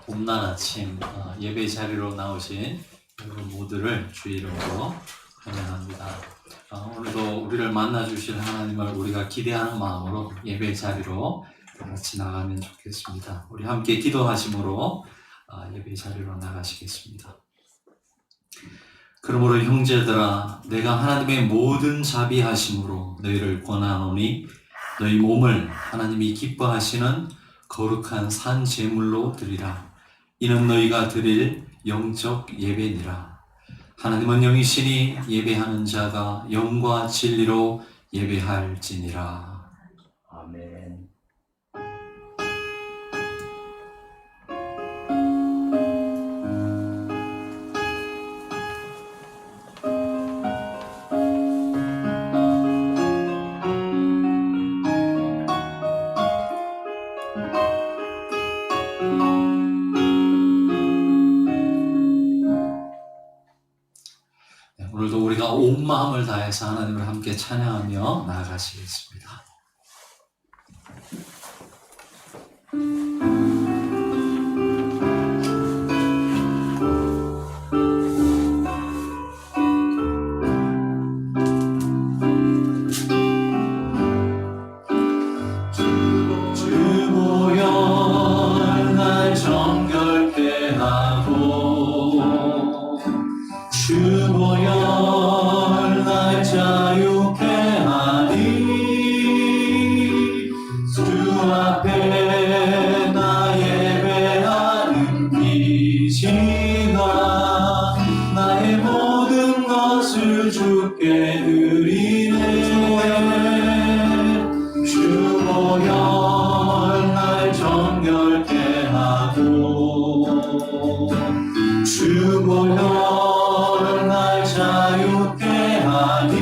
봄날 아침 예배 자리로 나오신 여러분 모두를 주의 이름으로 환영합니다. 오늘도 우리를 만나주실 하나님을 우리가 기대하는 마음으로 예배 자리로 같이 나가면 좋겠습니다. 우리 함께 기도하심으로 예배 자리로 나가시겠습니다. 그러므로 형제들아, 내가 하나님의 모든 자비하심으로 너희를 권하노니 너희 몸을 하나님이 기뻐하시는 거룩한 산 제물로 드리라. 이는 너희가 드릴 영적 예배니라. 하나님은 영이시니 예배하는 자가 영과 진리로 예배할지니라. 아멘. 오늘도 우리가 온 마음을 다해서 하나님을 함께 찬양하며 나아가시겠습니다. 주보혈 날 정결케 하고 주보혈 날 자유케 하니 주 앞에 나 예배하는 이 시간 나의 모든 것을 주께 드리네. 주보혈 날 정결케 하고 주보혈 날 자유케 하니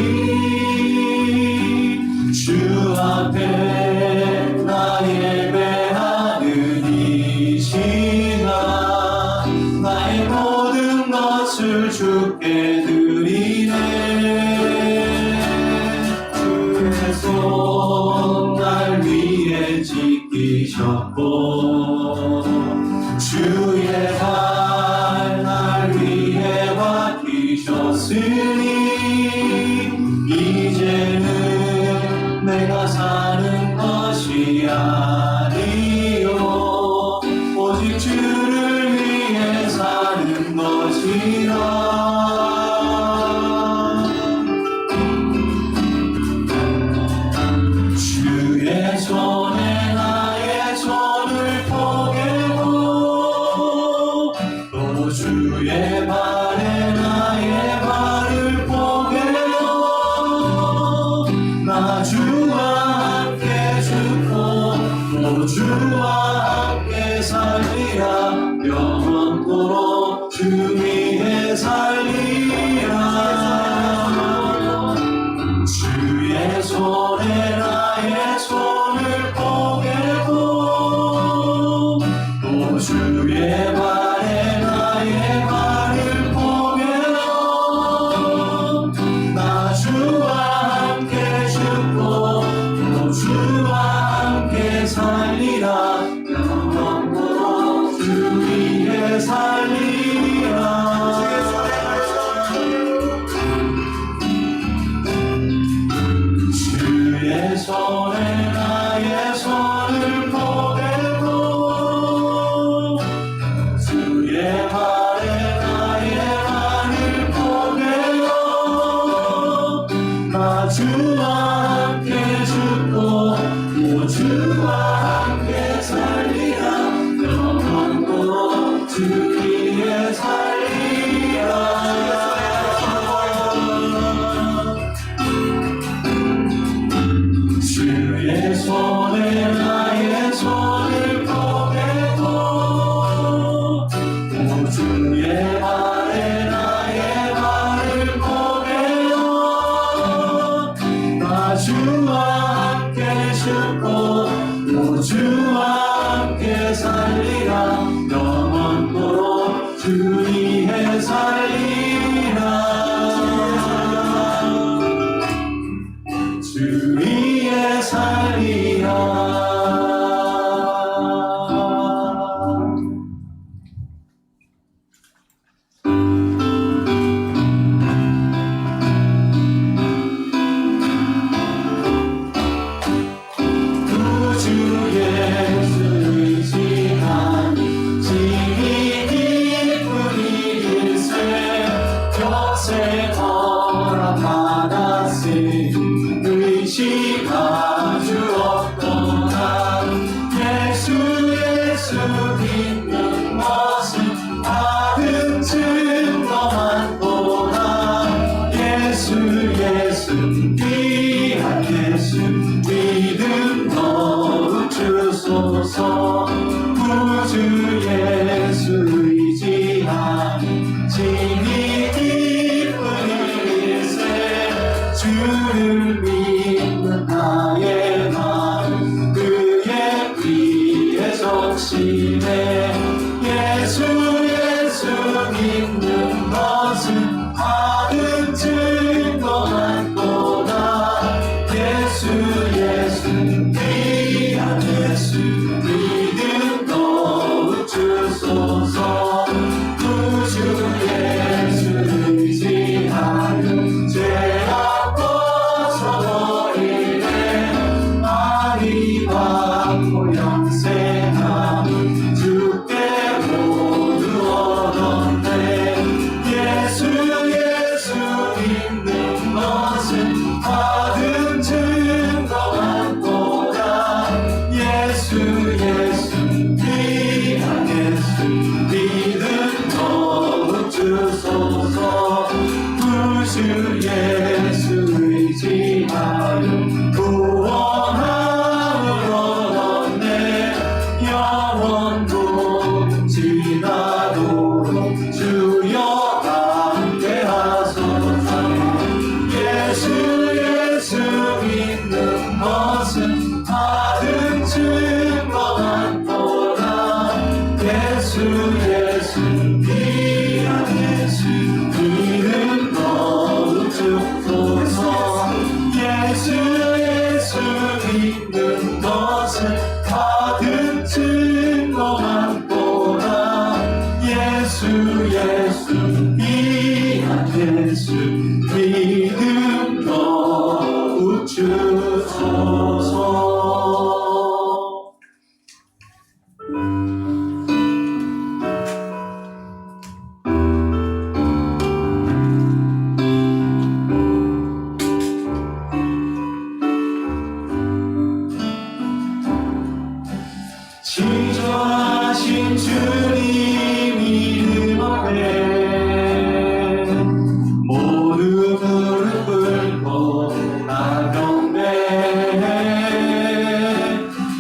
주 앞에 나 예배하는 이 시간 나의 모든 것을 주께 드리네. 주의 손 날 위에 지키셨고 주의 발 날 위에 맡기셨으니 이제는 내가 사는 것이 아니요 오직 주를 위해 사는 것이라. 주의 손에 나의 손을 포개고 또 주의 발에 나의 발을 포개어 나 주와 함께 죽고 또 주와 함께 살리라. 영원토록 주 위에 살리라. 주의 손에 나의 손을 포개고 또 주의 발에 나의 발을 포개어 나 주와 함께 죽고 또 주와 함께 살리라. 영원토록 주 위에 살리라. 주의 손에 나의 손을 포개고 주의 발에 나의 발을 포개어 나 주와 함께 죽고 또 주와 함께 살리라. 영원토록 주 위에 살리라. 주의 손에 나의 손을 포개고 또 주의 발에 나의 발을 포개어 나 주와 함께 죽고 또 주와 함께 살리라. 영원토록 예수 귀한 예수 이름 거룩 주소서 예수 믿는 것을 가득 증거함보다 예수 귀한 예수 믿음 거룩 주소서. 지존하신 주님 이름 앞에 모두 무릎 꿇고 나 경배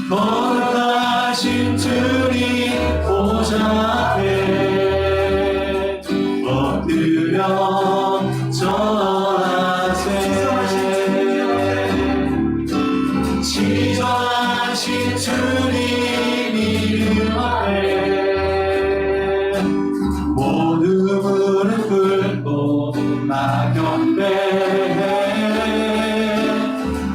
거룩하신 주님 보좌 앞에 엎드려 절하세 지존하신 주님 모두 무릎 꿇고 나 경배해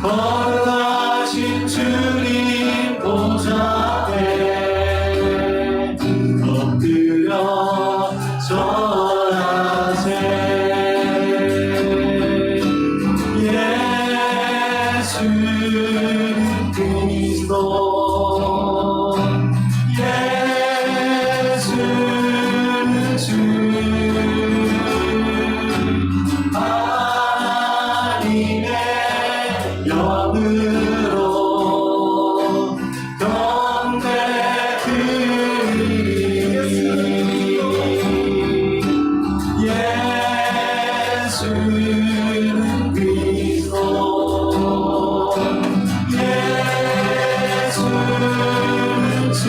거룩하신 주님 보좌 앞에 엎드려 절하세 예수 그리스도 하나님의 영으로 경배드리리 예수는 그리스도 예수는 주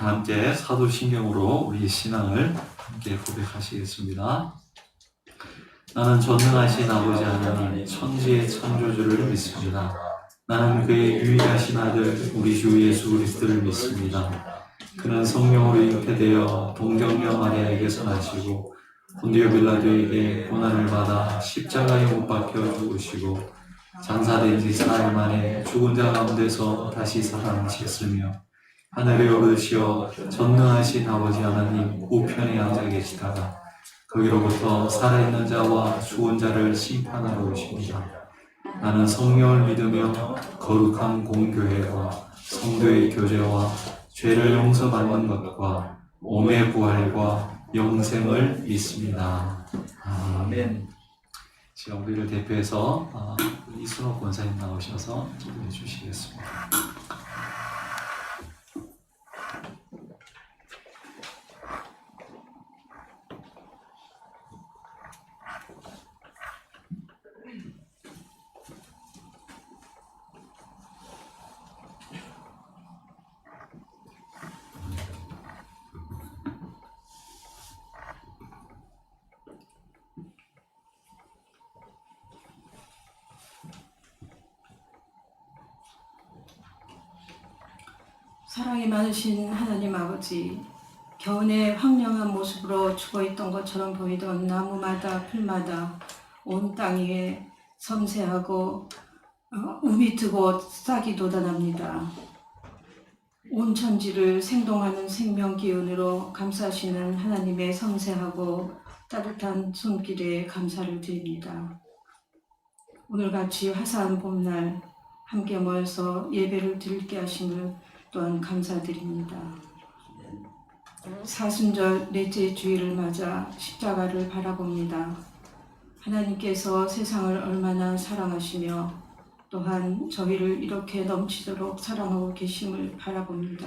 다 함께 사도신경으로 우리 신앙을 함께 고백하시겠습니다. 나는 전능하신 아버지 하나님 천지의 창조주를 믿습니다. 나는 그의 유일하신 아들 우리 주 예수 그리스도를 믿습니다. 그는 성령으로 잉태되어 동정녀 마리아에게서 나시고 본디오 빌라도에게 고난을 받아 십자가에 못 박혀 죽으시고 장사된 지 사흘 만에 죽은 자 가운데서 다시 살아나셨으며 하늘에 오르시어 전능하신 아버지 하나님 우편에 앉아 계시다가 거기로부터 살아있는 자와 죽은 자를 심판하러 오십니다. 나는 성령을 믿으며 거룩한 공교회와 성도의 교제와 죄를 용서받는 것과 몸의 부활과 영생을 믿습니다. 아멘. 제가 우리를 대표해서 이순호 권사님 나오셔서 기도해 주시겠습니다. 사랑이 많으신 하나님 아버지, 겨우내 황량한 모습으로 죽어있던 것처럼 보이던 나무마다 풀마다 온 땅 위에 섬세하고 우미 트고 싹이 돋아납니다. 온 천지를 생동하는 생명 기운으로 감싸시는 하나님의 섬세하고 따뜻한 손길에 감사를 드립니다. 오늘같이 화사한 봄날 함께 모여서 예배를 드리게 하심을 또한 감사드립니다. 사순절 넷째 주일을 맞아 십자가를 바라봅니다. 하나님께서 세상을 얼마나 사랑하시며 또한 저희를 이렇게 넘치도록 사랑하고 계심을 바라봅니다.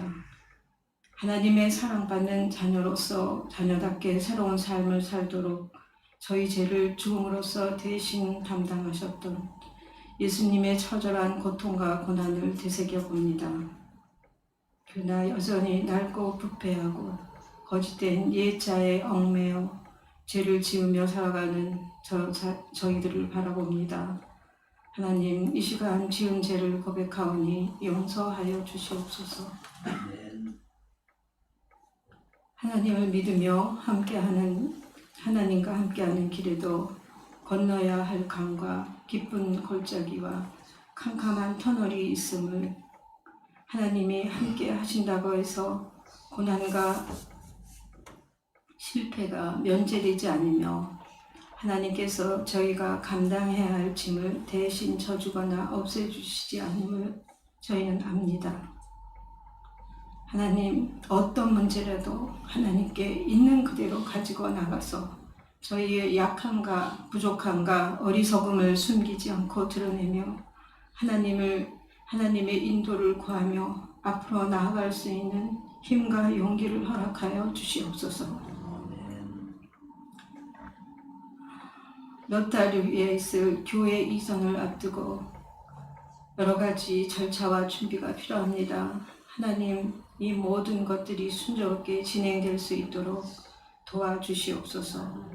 하나님의 사랑받는 자녀로서 자녀답게 새로운 삶을 살도록 저희 죄를 죽음으로써 대신 담당하셨던 예수님의 처절한 고통과 고난을 되새겨봅니다. 그러나 여전히 낡고 부패하고 거짓된 옛자에 얽매여 죄를 지으며 살아가는 저희들을 바라봅니다. 하나님, 이 시간 지은 죄를 고백하오니 용서하여 주시옵소서. 하나님을 믿으며 하나님과 함께하는 길에도 건너야 할 강과 깊은 골짜기와 캄캄한 터널이 있음을 하나님이 함께 하신다고 해서 고난과 실패가 면제되지 않으며 하나님께서 저희가 감당해야 할 짐을 대신 져주거나 없애주시지 않음을 저희는 압니다. 하나님, 어떤 문제라도 하나님께 있는 그대로 가지고 나가서 저희의 약함과 부족함과 어리석음을 숨기지 않고 드러내며 하나님의 인도를 구하며 앞으로 나아갈 수 있는 힘과 용기를 허락하여 주시옵소서. 몇 달 후에 있을 교회 이전을 앞두고 여러 가지 절차와 준비가 필요합니다. 하나님, 이 모든 것들이 순조롭게 진행될 수 있도록 도와주시옵소서.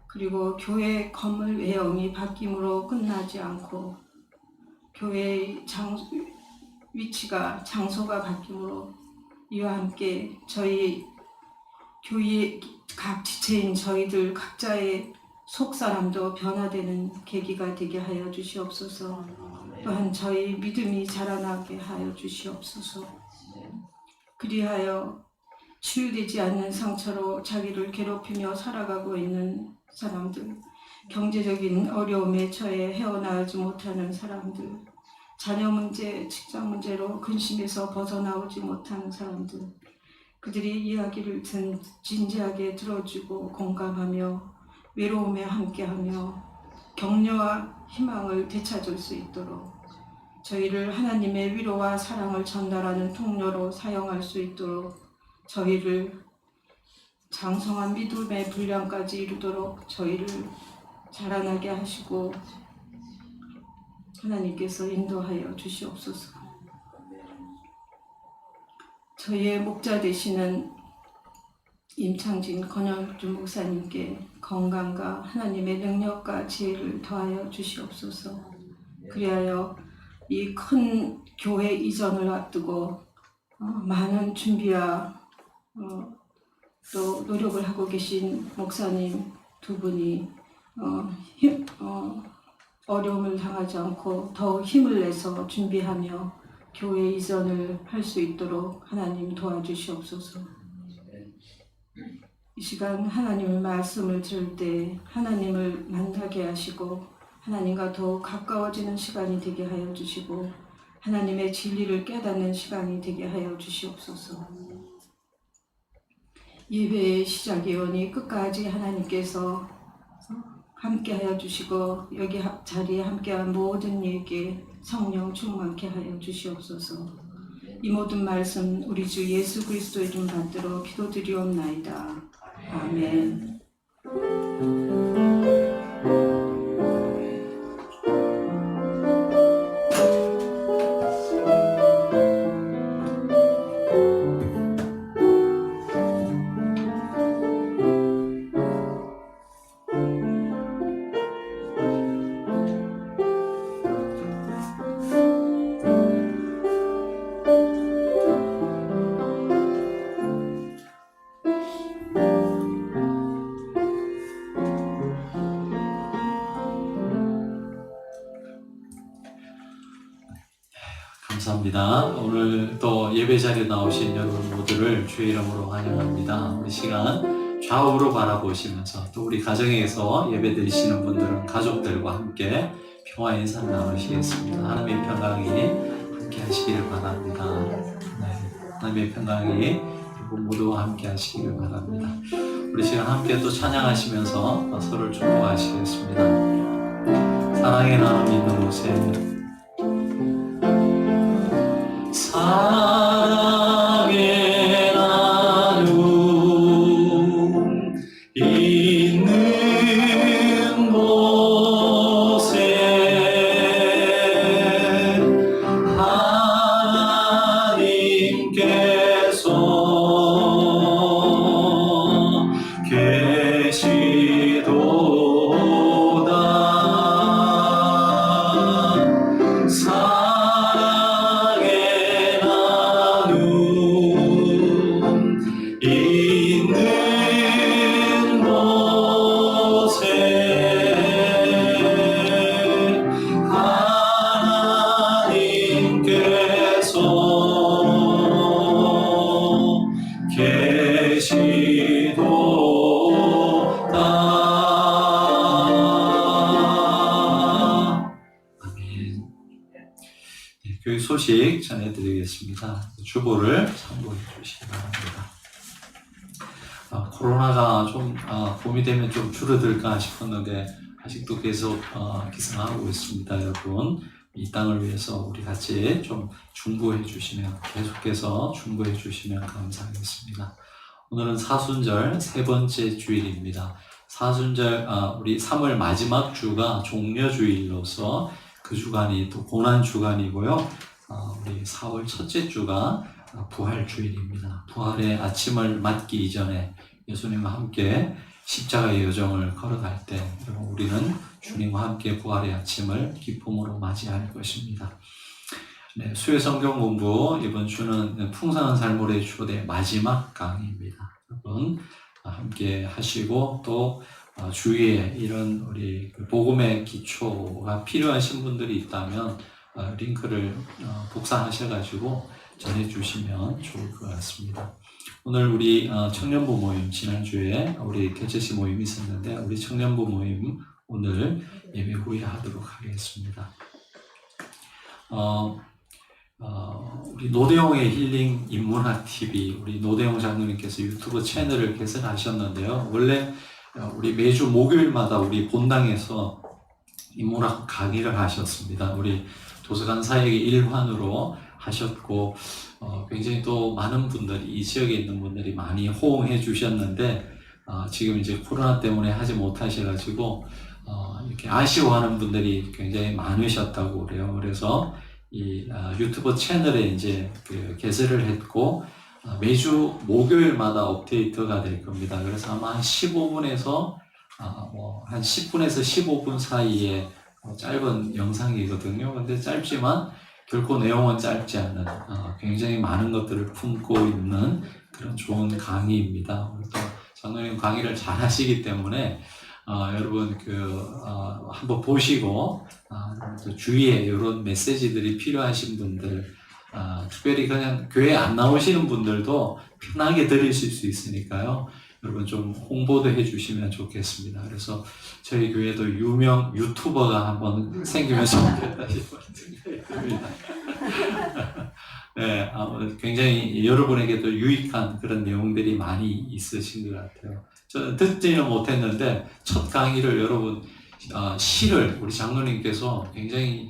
그리고 교회 건물 외형이 바뀜으로 끝나지 않고 교회의 위치가 장소가 바뀜으로 이와 함께 저희 교회 각 지체인 저희들 각자의 속사람도 변화되는 계기가 되게 하여 주시옵소서. 또한 저희 믿음이 자라나게 하여 주시옵소서. 그리하여 치유되지 않는 상처로 자기를 괴롭히며 살아가고 있는 사람들, 경제적인 어려움에 처해 헤어나오지 못하는 사람들, 자녀 문제, 직장 문제로 근심에서 벗어나오지 못하는 사람들, 그들의 이야기를 진지하게 들어주고 공감하며 외로움에 함께하며 격려와 희망을 되찾을 수 있도록 저희를 하나님의 위로와 사랑을 전달하는 통로로 사용할 수 있도록 저희를 장성한 믿음의 분량까지 이루도록 저희를 자라나게 하시고 하나님께서 인도하여 주시옵소서. 저희의 목자 되시는 임창진 권영주 목사님께 건강과 하나님의 능력과 지혜를 더하여 주시옵소서. 그리하여 이 큰 교회 이전을 앞두고 많은 준비와 또 노력을 하고 계신 목사님 두 분이 어려움을 당하지 않고 더 힘을 내서 준비하며 교회 이전을 할 수 있도록 하나님 도와주시옵소서. 이 시간 하나님의 말씀을 들을 때 하나님을 만나게 하시고 하나님과 더 가까워지는 시간이 되게 하여 주시고 하나님의 진리를 깨닫는 시간이 되게 하여 주시옵소서. 예배의 시작이 오니 끝까지 하나님께서 함께 하여 주시고 여기 자리에 함께한 모든 이에게 성령 충만케 하여 주시옵소서. 이 모든 말씀 우리 주 예수 그리스도의 이름 받들어 기도드리옵나이다. 아멘. 감사합니다. 오늘 또 예배 자리에 나오신 여러분 모두를 주의 이름으로 환영합니다. 우리 시간 좌우로 바라보시면서 또 우리 가정에서 예배 드리시는 분들은 가족들과 함께 평화 인사를 나누시겠습니다. 하나님의 평강이 함께 하시기를 바랍니다. 하나님의 평강이 여러분 모두와 함께 하시기를 바랍니다. 우리 시간 함께 또 찬양하시면서 서로를 축복하시겠습니다. 사랑의 나눔 있는 곳에 사랑의 나눔 있는 곳에 하나님께서 계시도다. 있는 곳에 하나님께서 계시도다. 아멘. 교육 소식 전해드리겠습니다. 주보를 참고해 주시기 바랍니다. 코로나가 좀 봄이 되면 좀 줄어들까 싶었는데 아직도 계속 기승하고 있습니다. 여러분 이 땅을 위해서 우리 같이 좀 중보해 주시면 계속해서 중보해 주시면 감사하겠습니다. 오늘은 사순절 세 번째 주일입니다. 사순절 우리 3월 마지막 주가 종려주일로서 그 주간이 또 고난 주간이고요. 우리 4월 첫째 주가 부활주일입니다. 부활의 아침을 맞기 이전에 예수님과 함께 십자가의 여정을 걸어갈 때 우리는 주님과 함께 부활의 아침을 기쁨으로 맞이할 것입니다. 네, 수요 성경 공부 이번 주는 풍성한 삶의 초대 마지막 강의입니다. 여러분 함께 하시고 또 주위에 이런 우리 복음의 기초가 필요하신 분들이 있다면 링크를 복사하셔가지고 전해주시면 좋을 것 같습니다. 오늘 우리 청년부 모임 지난주에 우리 개체시 모임이 있었는데 우리 청년부 모임 오늘 예배 후에 하도록 하겠습니다. 우리 노대용의 힐링 인문학 TV 우리 노대용 장로님께서 유튜브 채널을 개설하셨는데요. 원래 우리 매주 목요일마다 우리 본당에서 인문학 강의를 하셨습니다. 우리 도서관 사역의 일환으로 하셨고 굉장히 또 많은 분들이 이 지역에 있는 분들이 많이 호응해 주셨는데 지금 이제 코로나 때문에 하지 못하셔가지고 이렇게 아쉬워하는 분들이 굉장히 많으셨다고 그래요. 그래서 이 유튜브 채널에 이제 개설을 했고 매주 목요일마다 업데이트가 될 겁니다. 그래서 아마 한 15분에서 한 10분에서 15분 사이에 짧은 영상이거든요. 근데 짧지만 결코 내용은 짧지 않은 굉장히 많은 것들을 품고 있는 그런 좋은 강의입니다. 또 장로님 강의를 잘 하시기 때문에 여러분 한번 보시고 또 주위에 이런 메시지들이 필요하신 분들 특별히 그냥 교회 안 나오시는 분들도 편하게 들으실 수 있으니까요. 여러분 좀 홍보도 해주시면 좋겠습니다. 그래서 저희 교회도 유명 유튜버가 한번 생기면 좋겠다 싶은 생각이 듭니다. 네, 굉장히 여러분에게도 유익한 그런 내용들이 많이 있으신 것 같아요. 저는 듣지는 못했는데 첫 강의를 여러분 시를 우리 장로님께서 굉장히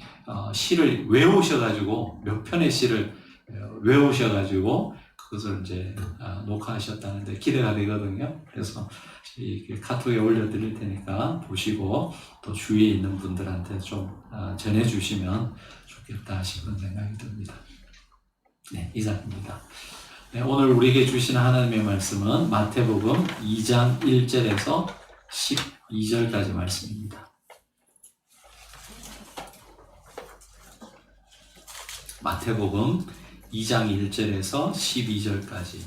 시를 외우셔가지고 몇 편의 시를 외우셔가지고 그것을 이제 녹화하셨다는데 기대가 되거든요. 그래서 이 카톡에 올려드릴 테니까 보시고 또 주위에 있는 분들한테 좀 전해주시면 좋겠다 싶은 생각이 듭니다. 네, 이상입니다. 네, 오늘 우리에게 주시는 하나님의 말씀은 마태복음 2장 1절에서 12절까지 말씀입니다. 마태복음 2장 1절에서 12절까지.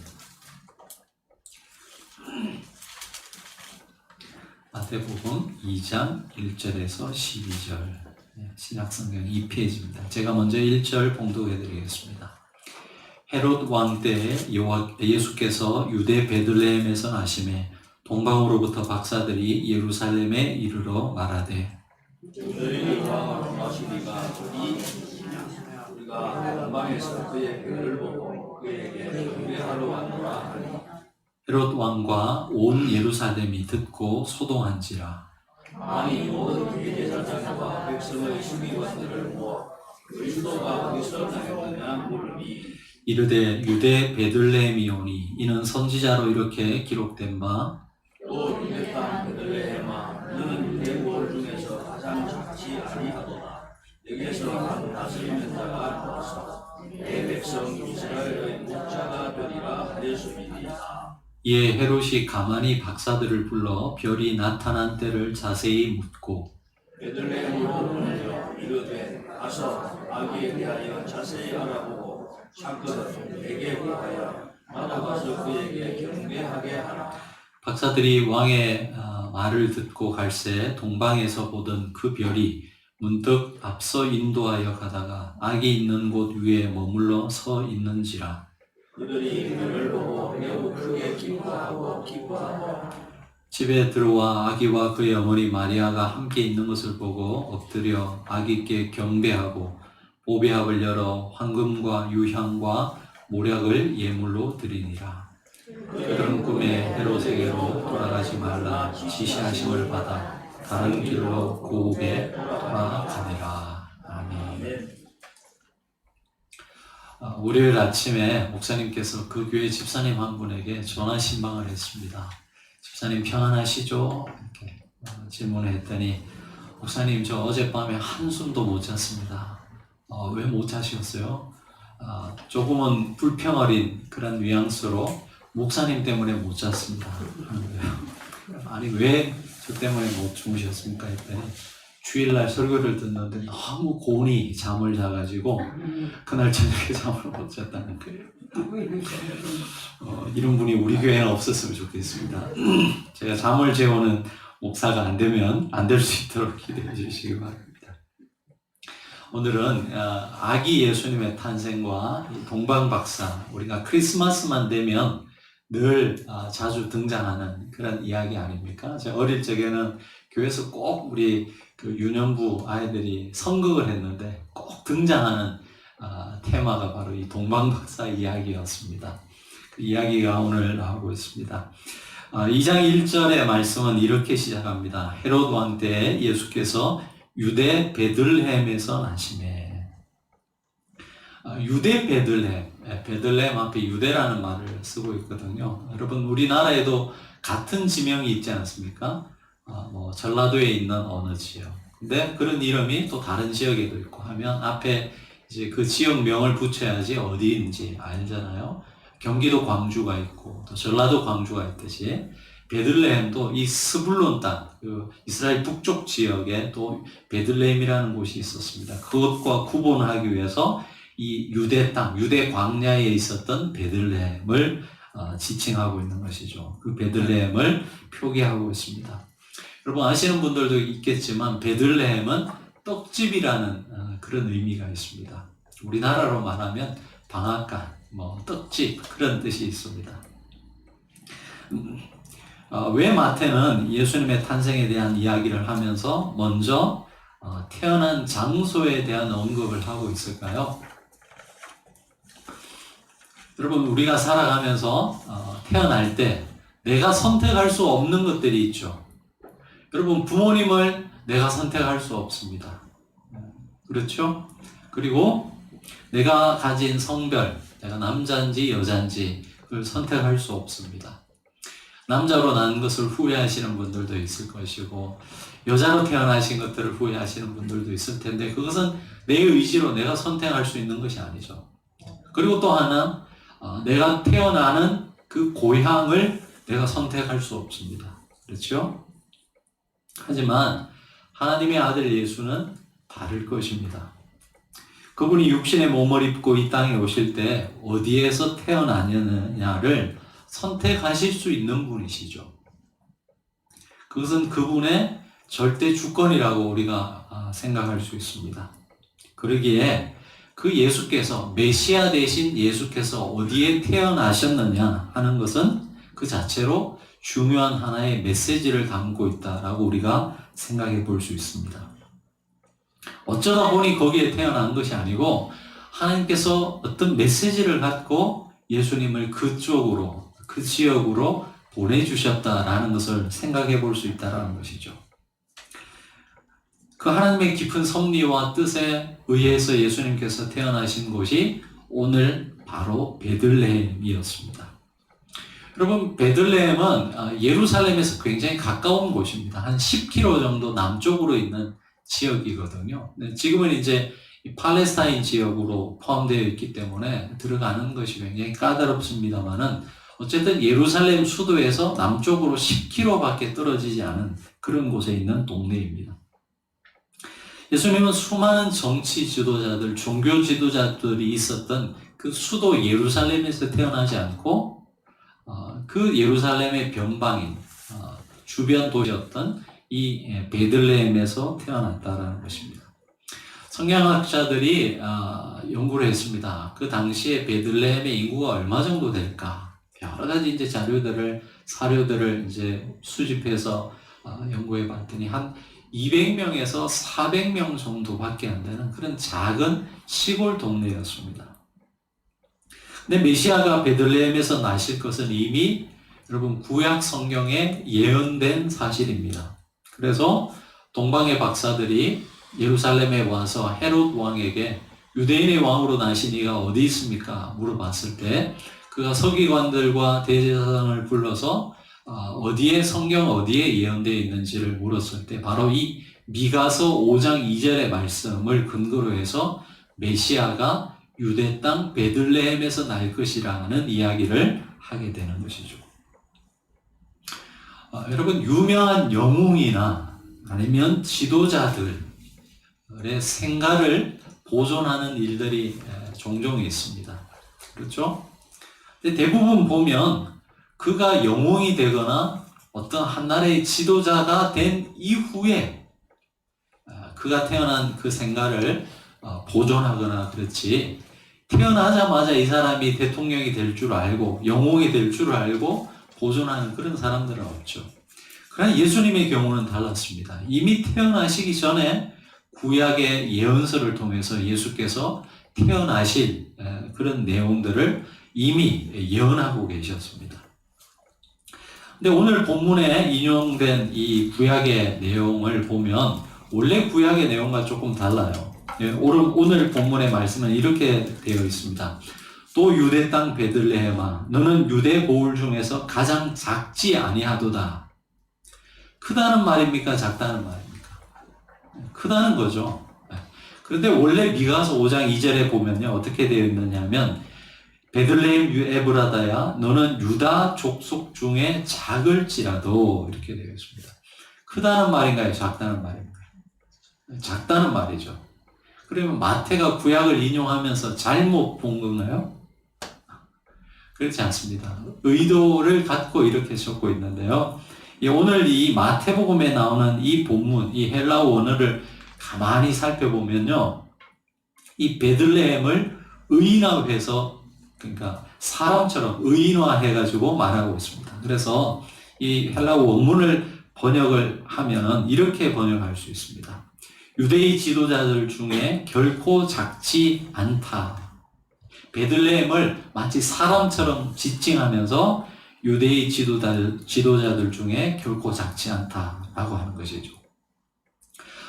마태복음 2장 1절에서 12절. 신약성경 2페이지입니다. 제가 먼저 1절 봉독해 드리겠습니다. 헤롯 왕 때에 예수께서 유대 베들레헴에서 나심에 동방으로부터 박사들이 예루살렘에 이르러 말하되 너희는 왕을 마시리가 우리가 동방에서 그의 별을 보고 그에게 경배하러 왔노라 하니 헤롯 왕과 온 예루살렘이 듣고 소동한지라. 아니 모든 대제사장과 백성의 수기관들을 모아 그 인도가 어디서 나였느냐 물으니 이르되 유대 베들레헴이오니 이는 선지자로 이렇게 기록된 바 또 유대 땅 베들레헴아 너는 유대골 중에서 가장 작지 아니하도다. 여기에서 한 다스리는 자가 나와서 내 백성 이스라엘의 목자가 되리라 하였음이니이다. 이에 헤롯이 가만히 박사들을 불러 별이 나타난 때를 자세히 묻고 베들레헴으로 보내어 이르되 가서 아기에 대하여 자세히 알아보고 사건을 내게 구하여 나도 가서 그에게 경배하게 하라. 박사들이 왕의 말을 듣고 갈새 동방에서 보던 그 별이 문득 앞서 인도하여 가다가 아기 있는 곳 위에 머물러 서 있는지라. 그들이 별을 보고 매우 크게 기뻐하고 집에 들어와 아기와 그의 어머니 마리아가 함께 있는 것을 보고 엎드려 아기께 경배하고 보배합을 열어 황금과 유향과 모략을 예물로 드리니라. 그들은 꿈에 헤롯에게로 돌아가지 말라 지시하심을 받아 다른 길로 고국에 돌아가니라. 아멘. 월요일 아침에 목사님께서 그 교회 집사님 한 분에게 전화 신방을 했습니다. 집사님 평안하시죠? 이렇게 질문을 했더니 목사님 저 어젯밤에 한숨도 못 잤습니다. 왜 못 자셨어요? 조금은 불평어린 그런 뉘앙스로 목사님 때문에 못 잤습니다. 아니 왜 저 때문에 못 주무셨습니까? 했더니 주일날 설교를 듣는데 너무 곤히 잠을 자가지고 그날 저녁에 잠을 못 잤다는 거예요. 이런 분이 우리 교회에 없었으면 좋겠습니다. 제가 잠을 재우는 목사가 안 되면 안 될 수 있도록 기대해 주시기 바랍니다. 오늘은 아기 예수님의 탄생과 동방박사, 우리가 크리스마스만 되면 늘 자주 등장하는 그런 이야기 아닙니까? 제가 어릴 적에는 교회에서 꼭 우리 그 유년부 아이들이 선극을 했는데 꼭 등장하는 테마가 바로 이 동방박사 이야기였습니다. 그 이야기가 오늘 나오고 있습니다. 2장 1절의 말씀은 이렇게 시작합니다. 헤롯 왕 때 예수께서 유대 베들레헴에서 나시매. 유대 베들레헴, 베들레헴 앞에 유대라는 말을 쓰고 있거든요. 여러분 우리나라에도 같은 지명이 있지 않습니까? 뭐 전라도에 있는 어느 지역. 근데 그런 이름이 또 다른 지역에도 있고 하면 앞에 이제 그 지역명을 붙여야지 어디인지 알잖아요. 경기도 광주가 있고 또 전라도 광주가 있듯이 베들레헴도 이 스불론 땅, 그 이스라엘 북쪽 지역에 또 베들레헴이라는 곳이 있었습니다. 그것과 구분하기 위해서 이 유대 땅, 유대 광야에 있었던 베들레헴을 지칭하고 있는 것이죠. 그 베들레헴을 표기하고 있습니다. 여러분 아시는 분들도 있겠지만 베들레헴은 떡집이라는 그런 의미가 있습니다. 우리나라로 말하면 방앗간, 떡집 그런 뜻이 있습니다. 왜 마태는 예수님의 탄생에 대한 이야기를 하면서 먼저 태어난 장소에 대한 언급을 하고 있을까요? 여러분 우리가 살아가면서 태어날 때 내가 선택할 수 없는 것들이 있죠. 여러분 부모님을 내가 선택할 수 없습니다. 그렇죠? 그리고 내가 가진 성별, 내가 남자인지 여자인지 그걸 선택할 수 없습니다. 남자로 난 것을 후회하시는 분들도 있을 것이고 여자로 태어나신 것들을 후회하시는 분들도 있을 텐데 그것은 내 의지로 내가 선택할 수 있는 것이 아니죠. 그리고 또 하나 내가 태어나는 그 고향을 내가 선택할 수 없습니다. 그렇죠? 하지만 하나님의 아들 예수는 다를 것입니다. 그분이 육신의 몸을 입고 이 땅에 오실 때 어디에서 태어나느냐를 선택하실 수 있는 분이시죠. 그것은 그분의 절대 주권이라고 우리가 생각할 수 있습니다. 그러기에 그 예수께서 메시아 되신 예수께서 어디에 태어나셨느냐 하는 것은 그 자체로 중요한 하나의 메시지를 담고 있다라고 우리가 생각해 볼 수 있습니다. 어쩌다 보니 거기에 태어난 것이 아니고 하나님께서 어떤 메시지를 갖고 예수님을 그쪽으로 그 지역으로 보내주셨다라는 것을 생각해 볼 수 있다는 것이죠. 그 하나님의 깊은 섭리와 뜻에 의해서 예수님께서 태어나신 곳이 오늘 바로 베들레헴이었습니다. 여러분 베들레헴은 예루살렘에서 굉장히 가까운 곳입니다. 한 10km 정도 남쪽으로 있는 지역이거든요. 지금은 이제 팔레스타인 지역으로 포함되어 있기 때문에 들어가는 것이 굉장히 까다롭습니다만은 어쨌든 예루살렘 수도에서 남쪽으로 10km밖에 떨어지지 않은 그런 곳에 있는 동네입니다. 예수님은 수많은 정치 지도자들, 종교 지도자들이 있었던 그 수도 예루살렘에서 태어나지 않고 그 예루살렘의 변방인 주변 도시였던 이 베들레헴에서 태어났다라는 것입니다. 성경학자들이 연구를 했습니다. 그 당시에 베들레헴의 인구가 얼마 정도 될까? 여러 가지 이제 사료들을 이제 수집해서 연구해 봤더니 한 200명에서 400명 정도밖에 안 되는 그런 작은 시골 동네였습니다. 근데 메시아가 베들레헴에서 나실 것은 이미 여러분 구약 성경에 예언된 사실입니다. 그래서 동방의 박사들이 예루살렘에 와서 헤롯 왕에게 유대인의 왕으로 나신 이가 어디 있습니까? 물어봤을 때 그가 서기관들과 대제사장을 불러서 어디에 성경 어디에 예언되어 있는지를 물었을 때 바로 이 미가서 5장 2절의 말씀을 근거로 해서 메시아가 유대 땅 베들레헴에서 날 것이라는 이야기를 하게 되는 것이죠. 여러분 유명한 영웅이나 아니면 지도자들의 생가를 보존하는 일들이 종종 있습니다. 그렇죠? 근데 대부분 보면 그가 영웅이 되거나 어떤 한 나라의 지도자가 된 이후에 그가 태어난 그 생가를 보존하거나 그렇지 태어나자마자 이 사람이 대통령이 될 줄 알고 영웅이 될 줄 알고 보존하는 그런 사람들은 없죠. 그러나 예수님의 경우는 달랐습니다. 이미 태어나시기 전에 구약의 예언서를 통해서 예수께서 태어나실 그런 내용들을 이미 예언하고 계셨습니다. 근데 오늘 본문에 인용된 이 구약의 내용을 보면 원래 구약의 내용과 조금 달라요. 오늘 본문의 말씀은 이렇게 되어 있습니다. 또 유대 땅 베들레헴아 너는 유대 보울 중에서 가장 작지 아니하도다. 크다는 말입니까? 작다는 말입니까? 크다는 거죠. 그런데 원래 미가서 5장 2절에 보면요 어떻게 되어 있느냐면 베들레헴 에브라다야 너는 유다 족속 중에 작을지라도 이렇게 되어 있습니다. 크다는 말인가요? 작다는 말인가요? 작다는 말이죠. 그러면 마태가 구약을 인용하면서 잘못 본 건가요? 그렇지 않습니다. 의도를 갖고 이렇게 적고 있는데요. 오늘 이 마태복음에 나오는 이 본문, 이 헬라어 원어를 가만히 살펴보면요. 이 베들레헴을 의인화해서, 그러니까 사람처럼 의인화해가지고 말하고 있습니다. 그래서 이 헬라어 원문을 번역을 하면은 이렇게 번역할 수 있습니다. 유대의 지도자들 중에 결코 작지 않다. 베들레헴을 마치 사람처럼 지칭하면서 유대의 지도자들 중에 결코 작지 않다라고 하는 것이죠.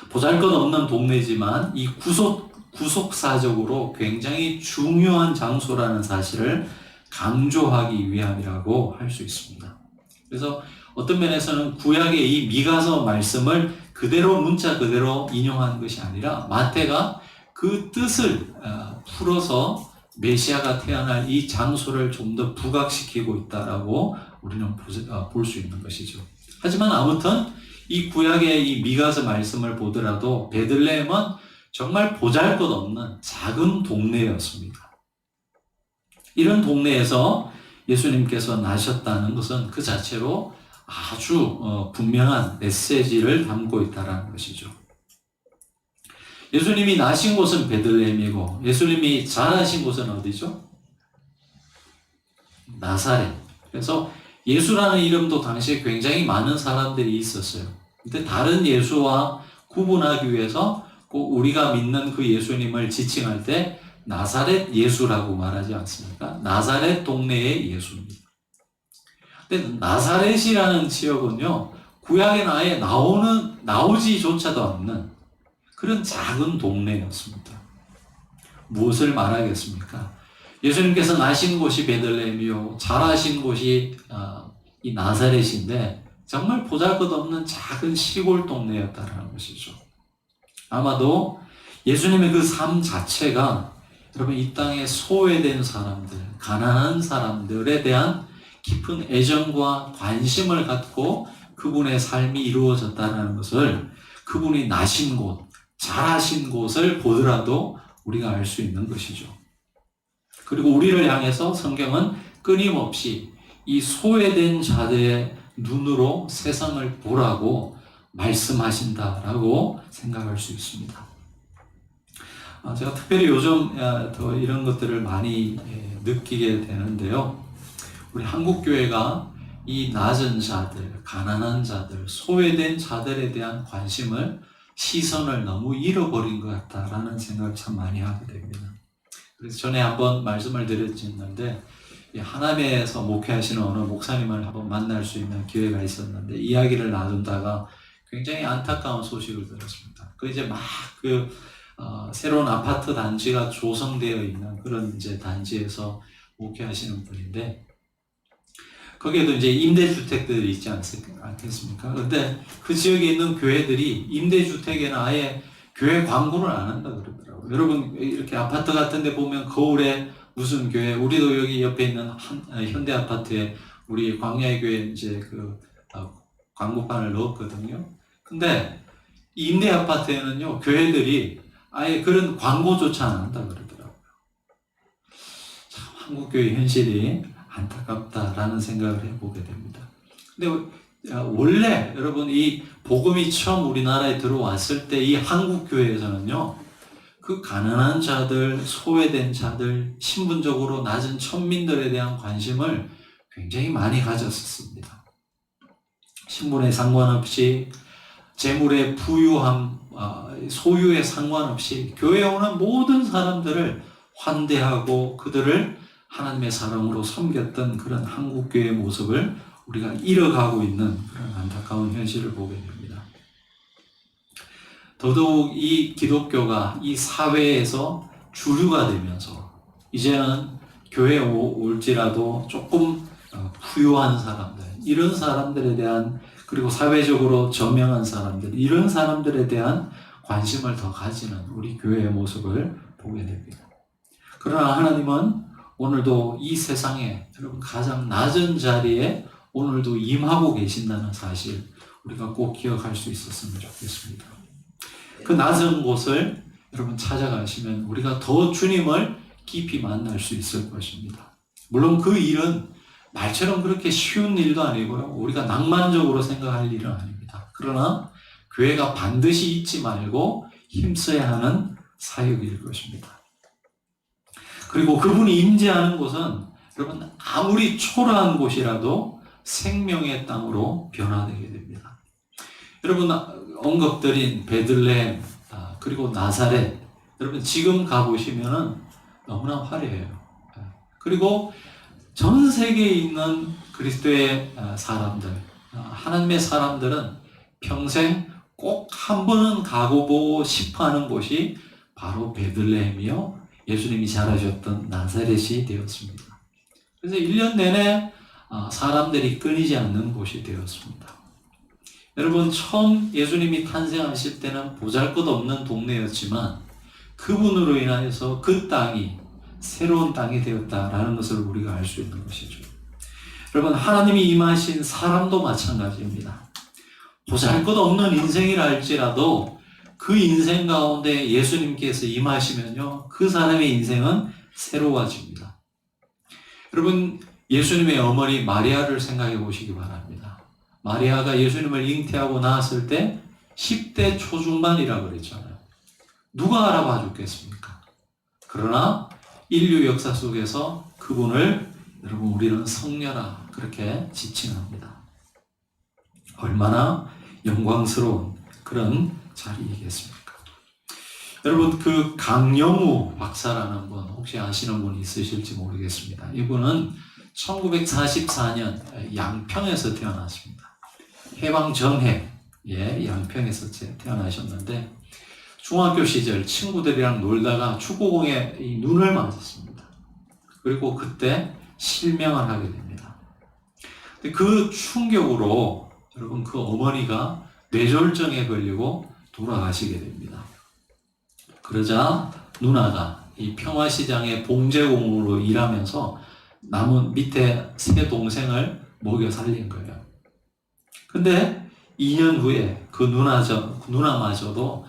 보잘것없는 동네지만 이 구속사적으로 굉장히 중요한 장소라는 사실을 강조하기 위함이라고 할 수 있습니다. 그래서 어떤 면에서는 구약의 이 미가서 말씀을 그대로 문자 그대로 인용한 것이 아니라 마태가 그 뜻을 풀어서 메시아가 태어날 이 장소를 좀 더 부각시키고 있다라고 우리는 볼 수 있는 것이죠. 하지만 아무튼 이 구약의 이 미가서 말씀을 보더라도 베들레헴은 정말 보잘것없는 작은 동네였습니다. 이런 동네에서 예수님께서 나셨다는 것은 그 자체로 아주 분명한 메시지를 담고 있다는 것이죠. 예수님이 나신 곳은 베들레헴이고 예수님이 자라신 곳은 어디죠? 나사렛. 그래서 예수라는 이름도 당시에 굉장히 많은 사람들이 있었어요. 근데 다른 예수와 구분하기 위해서 꼭 우리가 믿는 그 예수님을 지칭할 때 나사렛 예수라고 말하지 않습니까? 나사렛 동네의 예수입니다. 근데 나사렛이라는 지역은요, 구약에 아예 나오지조차도 않는 그런 작은 동네였습니다. 무엇을 말하겠습니까? 예수님께서 나신 곳이 베들레헴이요, 자라신 곳이 이 나사렛인데 정말 보잘것없는 작은 시골 동네였다는 것이죠. 아마도 예수님의 그 삶 자체가 여러분 이 땅에 소외된 사람들, 가난한 사람들에 대한 깊은 애정과 관심을 갖고 그분의 삶이 이루어졌다는 것을 그분이 나신 곳, 자라신 곳을 보더라도 우리가 알 수 있는 것이죠. 그리고 우리를 향해서 성경은 끊임없이 이 소외된 자들의 눈으로 세상을 보라고 말씀하신다라고 생각할 수 있습니다. 제가 특별히 요즘 더 이런 것들을 많이 느끼게 되는데요. 우리 한국교회가 이 낮은 자들, 가난한 자들, 소외된 자들에 대한 시선을 너무 잃어버린 것 같다라는 생각을 참 많이 하게 됩니다. 그래서 전에 한번 말씀을 드렸는데 하남에서 목회하시는 어느 목사님을 한번 만날 수 있는 기회가 있었는데 이야기를 나누다가 굉장히 안타까운 소식을 들었습니다. 이제 막 새로운 아파트 단지가 조성되어 있는 그런 이제 단지에서 목회하시는 분인데 거기에도 이제 임대주택들이 있지 않겠습니까? 근데 그 지역에 있는 교회들이 임대주택에는 아예 교회 광고를 안 한다 그러더라고요. 여러분 이렇게 아파트 같은 데 보면 거울에 무슨 교회, 우리도 여기 옆에 있는 현대 아파트에 우리 광야의 교회 이제 광고판을 넣었거든요. 근데 임대 아파트에는요, 교회들이 아예 그런 광고조차 안 한다 그러더라고요. 참 한국교회 현실이 안타깝다라는 생각을 해보게 됩니다. 근데 원래 여러분 이 복음이 처음 우리나라에 들어왔을 때 이 한국교회에서는요, 그 가난한 자들, 소외된 자들, 신분적으로 낮은 천민들에 대한 관심을 굉장히 많이 가졌었습니다. 신분에 상관없이 재물의 부유함, 소유에 상관없이 교회에 오는 모든 사람들을 환대하고 그들을 하나님의 사랑으로 섬겼던 그런 한국교회의 모습을 우리가 잃어가고 있는 그런 안타까운 현실을 보게 됩니다. 더더욱 이 기독교가 이 사회에서 주류가 되면서 이제는 교회에 올지라도 조금 부유한 사람들, 이런 사람들에 대한, 그리고 사회적으로 저명한 사람들, 이런 사람들에 대한 관심을 더 가지는 우리 교회의 모습을 보게 됩니다. 그러나 하나님은 오늘도 이 세상에 여러분 가장 낮은 자리에 오늘도 임하고 계신다는 사실 우리가 꼭 기억할 수 있었으면 좋겠습니다. 그 낮은 곳을 여러분 찾아가시면 우리가 더 주님을 깊이 만날 수 있을 것입니다. 물론 그 일은 말처럼 그렇게 쉬운 일도 아니고요. 우리가 낭만적으로 생각할 일은 아닙니다. 그러나 교회가 반드시 잊지 말고 힘써야 하는 사역일 것입니다. 그리고 그분이 임재하는 곳은 여러분 아무리 초라한 곳이라도 생명의 땅으로 변화되게 됩니다. 여러분 언급드린 베들레헴 그리고 나사렛 여러분 지금 가보시면은 너무나 화려해요. 그리고 전 세계에 있는 그리스도의 사람들 하나님의 사람들은 평생 꼭 한 번은 가보고 싶어하는 곳이 바로 베들레헴이요 예수님이 자라셨던 나사렛이 되었습니다. 그래서 1년 내내 사람들이 끊이지 않는 곳이 되었습니다. 여러분 처음 예수님이 탄생하실 때는 보잘것없는 동네였지만 그분으로 인하여서 그 땅이 새로운 땅이 되었다라는 것을 우리가 알 수 있는 것이죠. 여러분 하나님이 임하신 사람도 마찬가지입니다. 보잘것없는 인생이라 할지라도 그 인생 가운데 예수님께서 임하시면요 그 사람의 인생은 새로워집니다. 여러분 예수님의 어머니 마리아를 생각해 보시기 바랍니다. 마리아가 예수님을 잉태하고 낳았을 때 10대 초중반이라고 그랬잖아요. 누가 알아봐 줬겠습니까? 그러나 인류 역사 속에서 그분을 여러분 우리는 성녀라 그렇게 지칭합니다. 얼마나 영광스러운 그런 자리이겠습니까? 여러분 그 강영우 박사라는 분 혹시 아시는 분 있으실지 모르겠습니다. 이분은 1944년 양평에서 태어났습니다. 해방 전해 양평에서 태어나셨는데 중학교 시절 친구들이랑 놀다가 축구공에 눈을 맞았습니다. 그리고 그때 실명을 하게 됩니다. 근데 그 충격으로 여러분 그 어머니가 뇌졸중에 걸리고 돌아가시게 됩니다. 그러자 누나가 이 평화시장의 봉제공으로 일하면서 남은 밑에 세 동생을 먹여 살린 거예요. 근데 2년 후에 그 누나마저도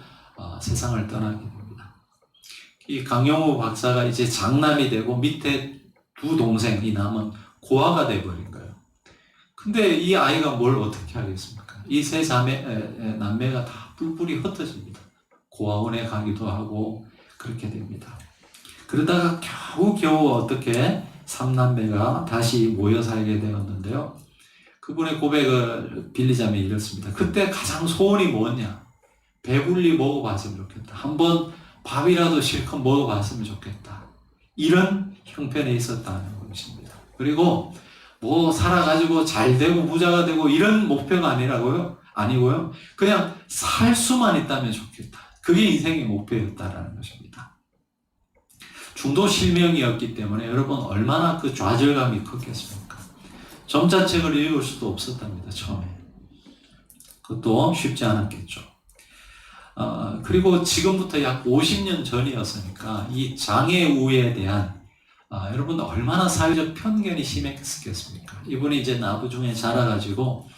세상을 떠나게 됩니다. 이 강영우 박사가 이제 장남이 되고 밑에 두 동생이 남은 고아가 돼버린 거예요. 근데 이 아이가 뭘 어떻게 하겠습니까? 이 세 남매가 다 뿔뿔이 흩어집니다. 고아원에 가기도 하고 그렇게 됩니다. 그러다가 겨우 어떻게 3남매가 다시 모여 살게 되었는데요. 그분의 고백을 빌리자면 이렇습니다. 그때 가장 소원이 뭐냐? 배불리 먹어봤으면 좋겠다. 한번 밥이라도 실컷 먹어봤으면 좋겠다. 이런 형편에 있었다는 것입니다. 그리고 뭐 살아가지고 잘 되고 부자가 되고 이런 목표가 아니고요. 그냥 살 수만 있다면 좋겠다. 그게 인생의 목표였다라는 것입니다. 중도 실명이었기 때문에 여러분 얼마나 그 좌절감이 컸겠습니까? 점자책을 읽을 수도 없었답니다. 처음에. 그것도 쉽지 않았겠죠. 그리고 지금부터 약 50년 전이었으니까 이 장애우에 대한 여러분 얼마나 사회적 편견이 심했겠습니까? 이분이 이제 나부중에 자라가지고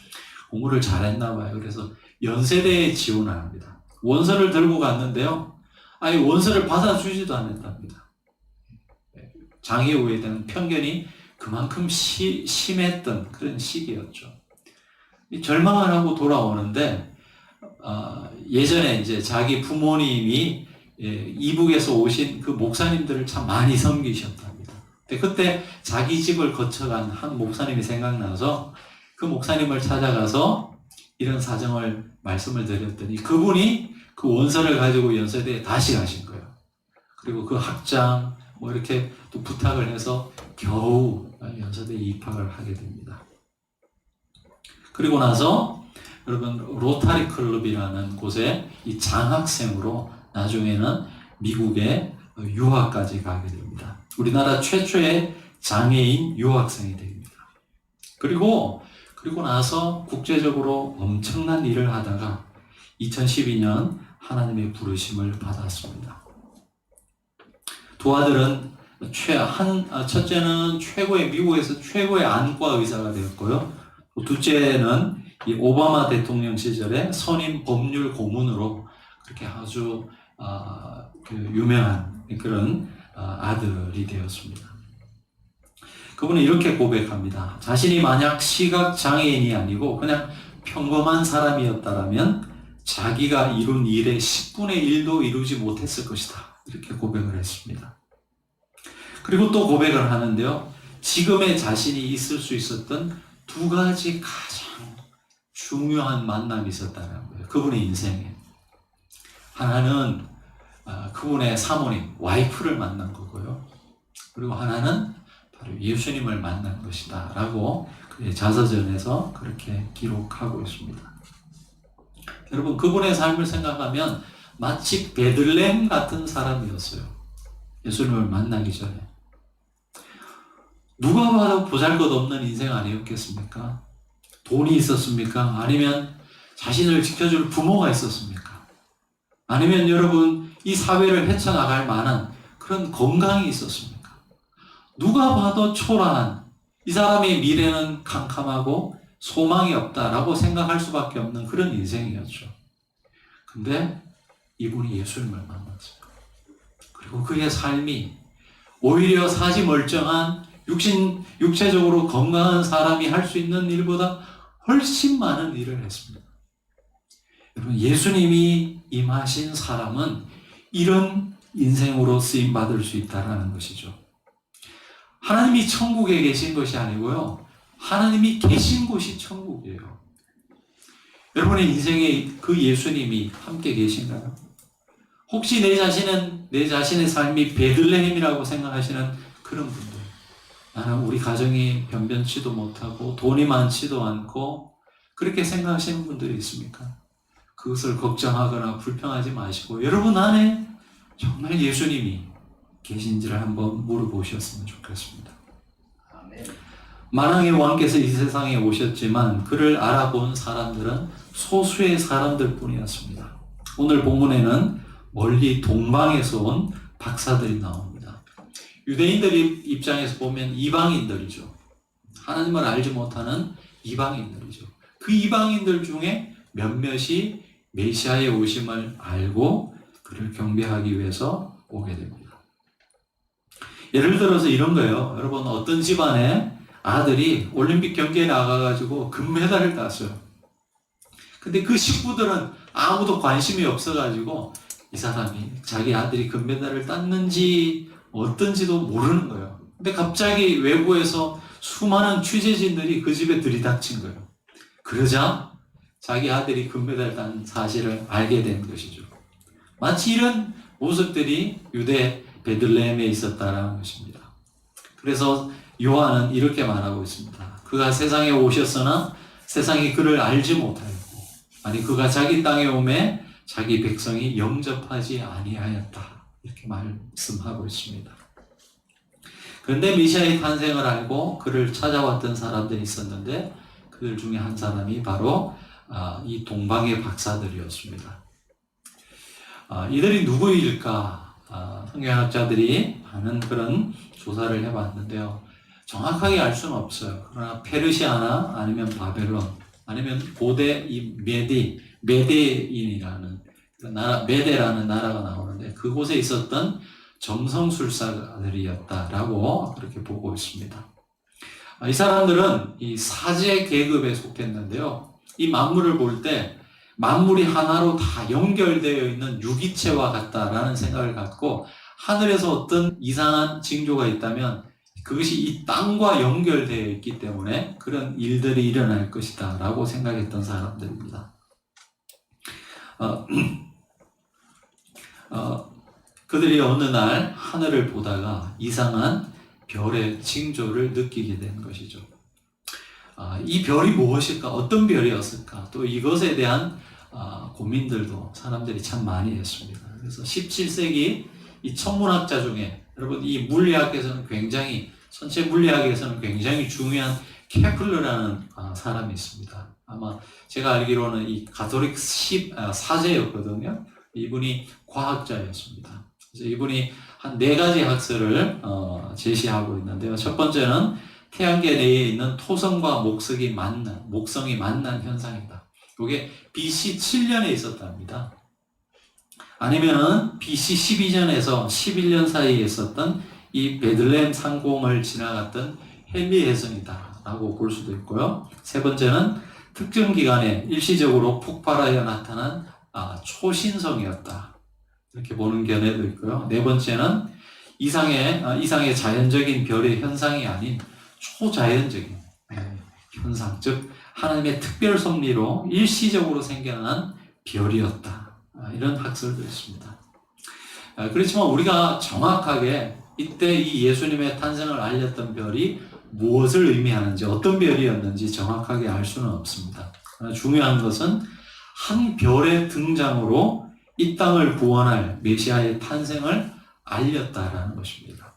공부를 잘했나 봐요. 그래서 연세대에 지원을 합니다. 원서를 들고 갔는데요. 아예 원서를 받아주지도 않았답니다. 장애우에 대한 편견이 그만큼 심했던 그런 시기였죠. 절망을 하고 돌아오는데 예전에 이제 자기 부모님이 이북에서 오신 그 목사님들을 참 많이 섬기셨답니다. 그때 자기 집을 거쳐간 한 목사님이 생각나서 그 목사님을 찾아가서 이런 사정을 말씀을 드렸더니 그분이 그 원서를 가지고 연세대에 다시 가신 거예요. 그리고 그 학장 뭐 이렇게 또 부탁을 해서 겨우 연세대에 입학을 하게 됩니다. 그리고 나서 여러분 로타리 클럽이라는 곳에 이 장학생으로 나중에는 미국에 유학까지 가게 됩니다. 우리나라 최초의 장애인 유학생이 됩니다. 그리고 나서 국제적으로 엄청난 일을 하다가 2012년 하나님의 부르심을 받았습니다. 두 아들은 첫째는 미국에서 최고의 안과 의사가 되었고요. 둘째는 이 오바마 대통령 시절에 선임 법률 고문으로 그렇게 아주 유명한 그런 아들이 되었습니다. 그분은 이렇게 고백합니다. 자신이 만약 시각장애인이 아니고 그냥 평범한 사람이었다면 자기가 이룬 일의 10분의 1도 이루지 못했을 것이다. 이렇게 고백을 했습니다. 그리고 또 고백을 하는데요. 지금의 자신이 있을 수 있었던 두 가지 가장 중요한 만남이 있었다는 거예요. 그분의 인생에. 하나는 그분의 사모님, 와이프를 만난 거고요. 그리고 하나는 바로 예수님을 만난 것이다 라고 그의 자서전에서 그렇게 기록하고 있습니다. 여러분, 그분의 삶을 생각하면 마치 베들레헴 같은 사람이었어요. 예수님을 만나기 전에. 누가 봐도 보잘것없는 인생 아니었겠습니까? 돈이 있었습니까? 아니면 자신을 지켜줄 부모가 있었습니까? 아니면 여러분, 이 사회를 헤쳐나갈 만한 그런 건강이 있었습니까? 누가 봐도 초라한, 이 사람의 미래는 캄캄하고 소망이 없다라고 생각할 수밖에 없는 그런 인생이었죠. 근데 이분이 예수님을 만났어요. 그리고 그의 삶이 오히려 사지 멀쩡한 육체적으로 건강한 사람이 할 수 있는 일보다 훨씬 많은 일을 했습니다. 여러분, 예수님이 임하신 사람은 이런 인생으로 쓰임받을 수 있다는 것이죠. 하나님이 천국에 계신 것이 아니고요. 하나님이 계신 곳이 천국이에요. 여러분의 인생에 그 예수님이 함께 계신가요? 혹시 내 자신의 삶이 베들레헴이라고 생각하시는 그런 분들, 나는 우리 가정이 변변치도 못하고 돈이 많지도 않고 그렇게 생각하시는 분들이 있습니까? 그것을 걱정하거나 불평하지 마시고 여러분 안에 정말 예수님이 계신지를 한번 물어보셨으면 좋겠습니다. 아멘. 만왕의 왕께서 이 세상에 오셨지만 그를 알아본 사람들은 소수의 사람들 뿐이었습니다. 오늘 본문에는 멀리 동방에서 온 박사들이 나옵니다. 유대인들 입장에서 보면 이방인들이죠. 하나님을 알지 못하는 이방인들이죠. 그 이방인들 중에 몇몇이 메시아의 오심을 알고 그를 경배하기 위해서 오게 됩니다. 예를 들어서 이런 거예요. 여러분, 어떤 집안에 아들이 올림픽 경기에 나가가지고 금메달을 땄어요. 근데 그 식구들은 아무도 관심이 없어가지고 이 사람이 자기 아들이 금메달을 땄는지 어떤지도 모르는 거예요. 근데 갑자기 외부에서 수많은 취재진들이 그 집에 들이닥친 거예요. 그러자 자기 아들이 금메달 딴 사실을 알게 된 것이죠. 마치 이런 모습들이 유대 베들레헴에 있었다라는 것입니다. 그래서 요한은 이렇게 말하고 있습니다. 그가 세상에 오셨으나 세상이 그를 알지 못하였고, 아니 그가 자기 땅에 오매 자기 백성이 영접하지 아니하였다. 이렇게 말씀하고 있습니다. 그런데 메시아의 탄생을 알고 그를 찾아왔던 사람들이 있었는데 그들 중에 한 사람이 바로 이 동방의 박사들이었습니다. 이들이 누구일까? 성경학자들이 많은 그런 조사를 해봤는데요. 정확하게 알 수는 없어요. 그러나 페르시아나 아니면 바벨론 아니면 고대 이 메데인이라는 나라, 메데라는 나라가 나오는데 그곳에 있었던 점성술사들이었다라고 그렇게 보고 있습니다. 이 사람들은 이 사제 계급에 속했는데요. 이 만물을 볼 때 만물이 하나로 다 연결되어 있는 유기체와 같다라는 생각을 갖고 하늘에서 어떤 이상한 징조가 있다면 그것이 이 땅과 연결되어 있기 때문에 그런 일들이 일어날 것이다 라고 생각했던 사람들입니다. 그들이 어느 날 하늘을 보다가 이상한 별의 징조를 느끼게 된 것이죠. 이 별이 무엇일까? 어떤 별이었을까? 또 이것에 대한 고민들도 사람들이 참 많이 했습니다. 그래서 17세기 이 천문학자 중에 여러분 이 물리학에서는 굉장히 전체 물리학에서는 굉장히 중요한 케플러라는 사람이 있습니다. 아마 제가 알기로는 이 가톨릭 사제였거든요. 이분이 과학자였습니다. 그래서 이분이 한 4가지 학설을 제시하고 있는데요. 첫 번째는 태양계 내에 있는 토성과 목성이 만난 현상이다. 이게 BC 7년에 있었답니다. 아니면은 BC 12년에서 11년 사이에 있었던 이 베들레헴 상공을 지나갔던 헨리 해성이다 라고 볼 수도 있고요. 세 번째는 특정 기간에 일시적으로 폭발하여 나타난 초신성이었다, 이렇게 보는 견해도 있고요. 네 번째는 이상의 자연적인 별의 현상이 아닌 초자연적인 현상, 즉 하나님의 특별 섭리로 일시적으로 생겨난 별이었다, 이런 학설도 있습니다. 그렇지만 우리가 정확하게 이때 이 예수님의 탄생을 알렸던 별이 무엇을 의미하는지, 어떤 별이었는지 정확하게 알 수는 없습니다. 중요한 것은 한 별의 등장으로 이 땅을 구원할 메시아의 탄생을 알렸다라는 것입니다.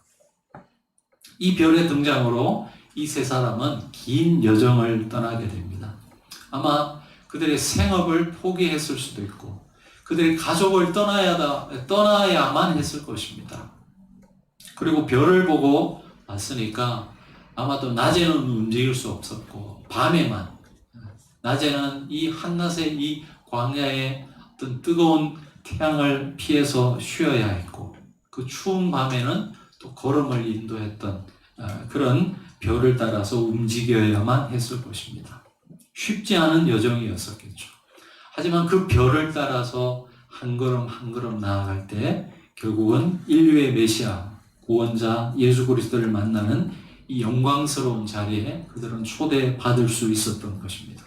이 별의 등장으로 이 세 사람은 긴 여정을 떠나게 됩니다. 아마 그들의 생업을 포기했을 수도 있고 그들의 가족을 떠나야만 했을 것입니다. 그리고 별을 보고 왔으니까 아마도 낮에는 움직일 수 없었고 밤에만, 낮에는 이 한낮의 이 광야의 어떤 뜨거운 태양을 피해서 쉬어야 했고 그 추운 밤에는 또 걸음을 인도했던 그런 별을 따라서 움직여야만 했을 것입니다. 쉽지 않은 여정이었었겠죠. 하지만 그 별을 따라서 한 걸음 한 걸음 나아갈 때 결국은 인류의 메시아, 구원자 예수 그리스도를 만나는 이 영광스러운 자리에 그들은 초대받을 수 있었던 것입니다.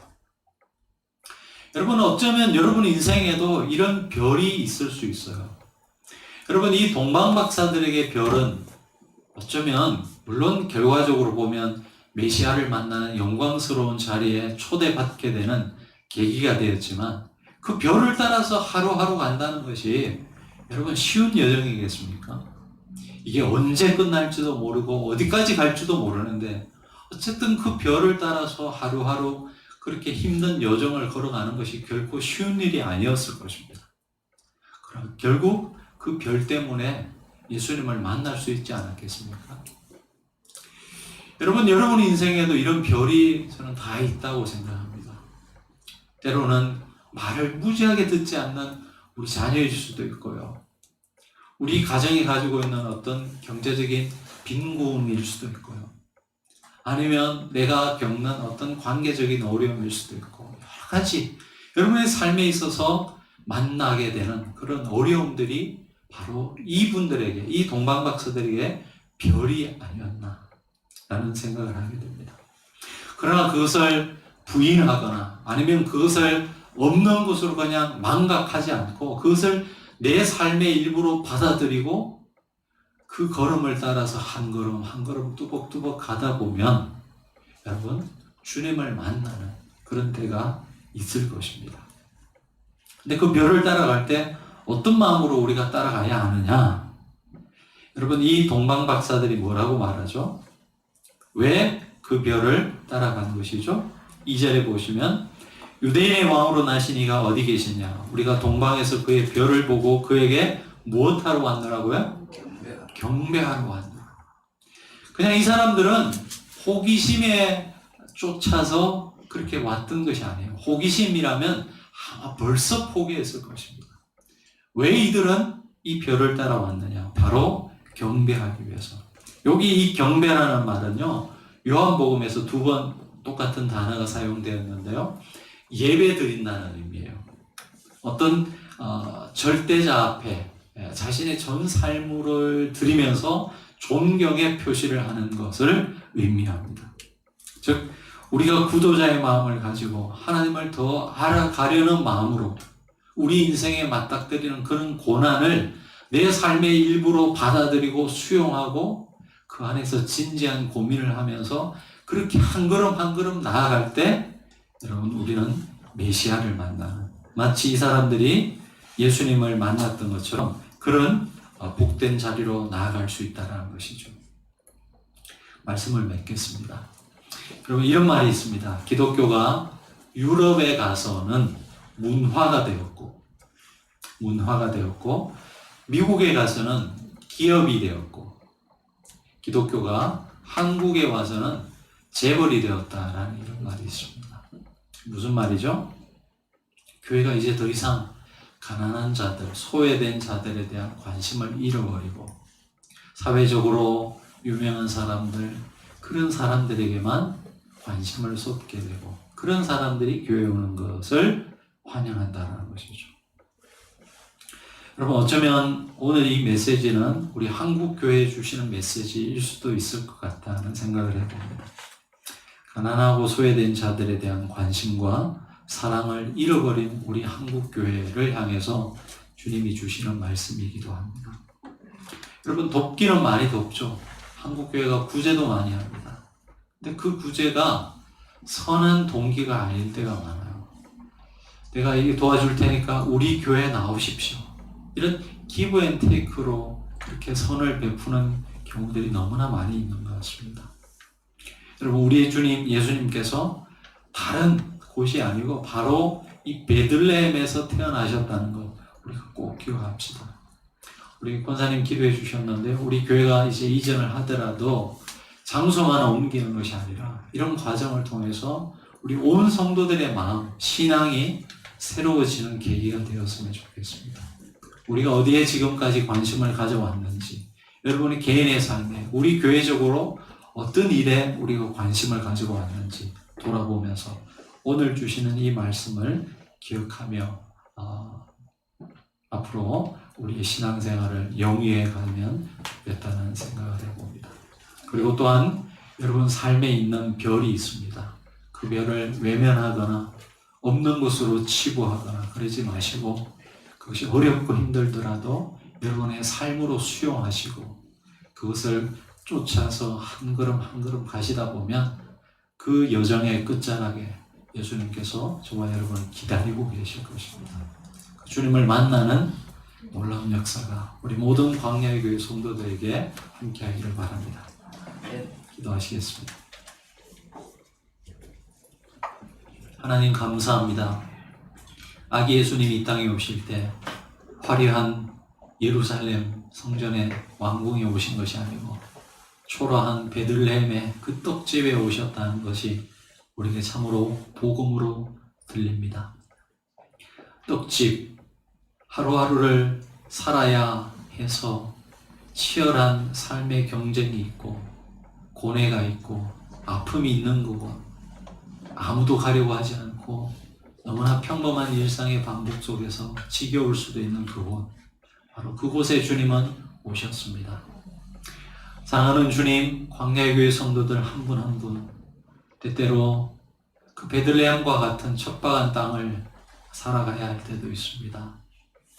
여러분, 어쩌면 여러분 인생에도 이런 별이 있을 수 있어요. 여러분, 이 동방박사들에게 별은 어쩌면 물론 결과적으로 보면 메시아를 만나는 영광스러운 자리에 초대받게 되는 계기가 되었지만 그 별을 따라서 하루하루 간다는 것이 여러분 쉬운 여정이겠습니까? 이게 언제 끝날지도 모르고 어디까지 갈지도 모르는데 어쨌든 그 별을 따라서 하루하루 그렇게 힘든 여정을 걸어가는 것이 결코 쉬운 일이 아니었을 것입니다. 그럼 결국 그 별 때문에 예수님을 만날 수 있지 않았겠습니까? 여러분 인생에도 이런 별이 저는 다 있다고 생각합니다. 때로는 말을 무지하게 듣지 않는 우리 자녀일 수도 있고요. 우리 가정이 가지고 있는 어떤 경제적인 빈곤일 수도 있고요. 아니면 내가 겪는 어떤 관계적인 어려움일 수도 있고 여러 가지 여러분의 삶에 있어서 만나게 되는 그런 어려움들이 바로 이분들에게, 이 동방박사들에게 별이 아니었나 라는 생각을 하게 됩니다. 그러나 그것을 부인하거나 아니면 그것을 없는 것으로 그냥 망각하지 않고 그것을 내 삶의 일부로 받아들이고 그 걸음을 따라서 한 걸음 한 걸음 뚜벅뚜벅 가다 보면 여러분 주님을 만나는 그런 때가 있을 것입니다. 근데 그 별을 따라갈 때 어떤 마음으로 우리가 따라가야 하느냐? 여러분 이 동방박사들이 뭐라고 말하죠? 왜 그 별을 따라간 것이죠? 2절에 보시면 유대인의 왕으로 나신 이가 어디 계시냐? 우리가 동방에서 그의 별을 보고 그에게 무엇하러 왔느라고요? 경배하러 왔느라. 그냥 이 사람들은 호기심에 쫓아서 그렇게 왔던 것이 아니에요. 호기심이라면 아마 벌써 포기했을 것입니다. 왜 이들은 이 별을 따라왔느냐? 바로 경배하기 위해서. 여기 이 경배라는 말은요, 요한복음에서 2번 똑같은 단어가 사용되었는데요. 예배 드린다는 의미예요. 어떤 절대자 앞에 자신의 전 삶을 드리면서 존경의 표시를 하는 것을 의미합니다. 즉 우리가 구도자의 마음을 가지고 하나님을 더 알아가려는 마음으로 우리 인생에 맞닥뜨리는 그런 고난을 내 삶의 일부로 받아들이고 수용하고 그 안에서 진지한 고민을 하면서 그렇게 한 걸음 한 걸음 나아갈 때 여러분 우리는 메시아를 만나는, 마치 이 사람들이 예수님을 만났던 것처럼 그런 복된 자리로 나아갈 수 있다는 것이죠. 말씀을 맺겠습니다. 여러분 이런 말이 있습니다. 기독교가 유럽에 가서는 문화가 되었고 미국에 가서는 기업이 되었고 기독교가 한국에 와서는 재벌이 되었다라는 이런 말이 있습니다. 무슨 말이죠? 교회가 이제 더 이상 가난한 자들, 소외된 자들에 대한 관심을 잃어버리고 사회적으로 유명한 사람들, 그런 사람들에게만 관심을 쏟게 되고 그런 사람들이 교회에 오는 것을 환영한다는 것이죠. 여러분, 어쩌면 오늘 이 메시지는 우리 한국교회에 주시는 메시지일 수도 있을 것 같다는 생각을 해봅니다. 가난하고 소외된 자들에 대한 관심과 사랑을 잃어버린 우리 한국교회를 향해서 주님이 주시는 말씀이기도 합니다. 여러분, 돕기는 많이 돕죠. 한국교회가 구제도 많이 합니다. 근데 그 구제가 선한 동기가 아닐 때가 많아요. 내가 이게 도와줄 테니까 우리 교회에 나오십시오. 이런 기브 앤 테이크로 그렇게 선을 베푸는 경우들이 너무나 많이 있는 것 같습니다. 여러분, 우리의 주님 예수님께서 다른 곳이 아니고 바로 이 베들레헴에서 태어나셨다는 것 우리가 꼭 기억합시다. 우리 권사님 기도해 주셨는데 우리 교회가 이제 이전을 하더라도 장소만 옮기는 것이 아니라 이런 과정을 통해서 우리 온 성도들의 마음, 신앙이 새로워지는 계기가 되었으면 좋겠습니다. 우리가 어디에 지금까지 관심을 가져왔는지, 여러분의 개인의 삶에, 우리 교회적으로 어떤 일에 우리가 관심을 가지고 왔는지 돌아보면서 오늘 주시는 이 말씀을 기억하며 앞으로 우리의 신앙생활을 영위해 가면 좋겠다는 생각을 해봅니다. 그리고 또한 여러분 삶에 있는 별이 있습니다. 그 별을 외면하거나 없는 것으로 치부하거나 그러지 마시고 그것이 어렵고 힘들더라도 여러분의 삶으로 수용하시고 그것을 쫓아서 한 걸음 한 걸음 가시다 보면 그 여정의 끝자락에 예수님께서 저와 여러분을 기다리고 계실 것입니다. 그 주님을 만나는 놀라운 역사가 우리 모든 광야의 교회 성도들에게 함께하기를 바랍니다. 기도하시겠습니다. 하나님 감사합니다. 아기 예수님이 이 땅에 오실 때 화려한 예루살렘 성전의 왕궁에 오신 것이 아니고 초라한 베들레헴의 그 떡집에 오셨다는 것이 우리에게 참으로 복음으로 들립니다. 떡집, 하루하루를 살아야 해서 치열한 삶의 경쟁이 있고 고뇌가 있고 아픔이 있는 그곳, 아무도 가려고 하지 않고 너무나 평범한 일상의 반복 속에서 지겨울 수도 있는 그곳, 바로 그곳에 주님은 오셨습니다. 사랑하는 주님, 광야의 교회 성도들 한 분 한 분 때때로 그 베들레헴과 같은 척박한 땅을 살아가야 할 때도 있습니다.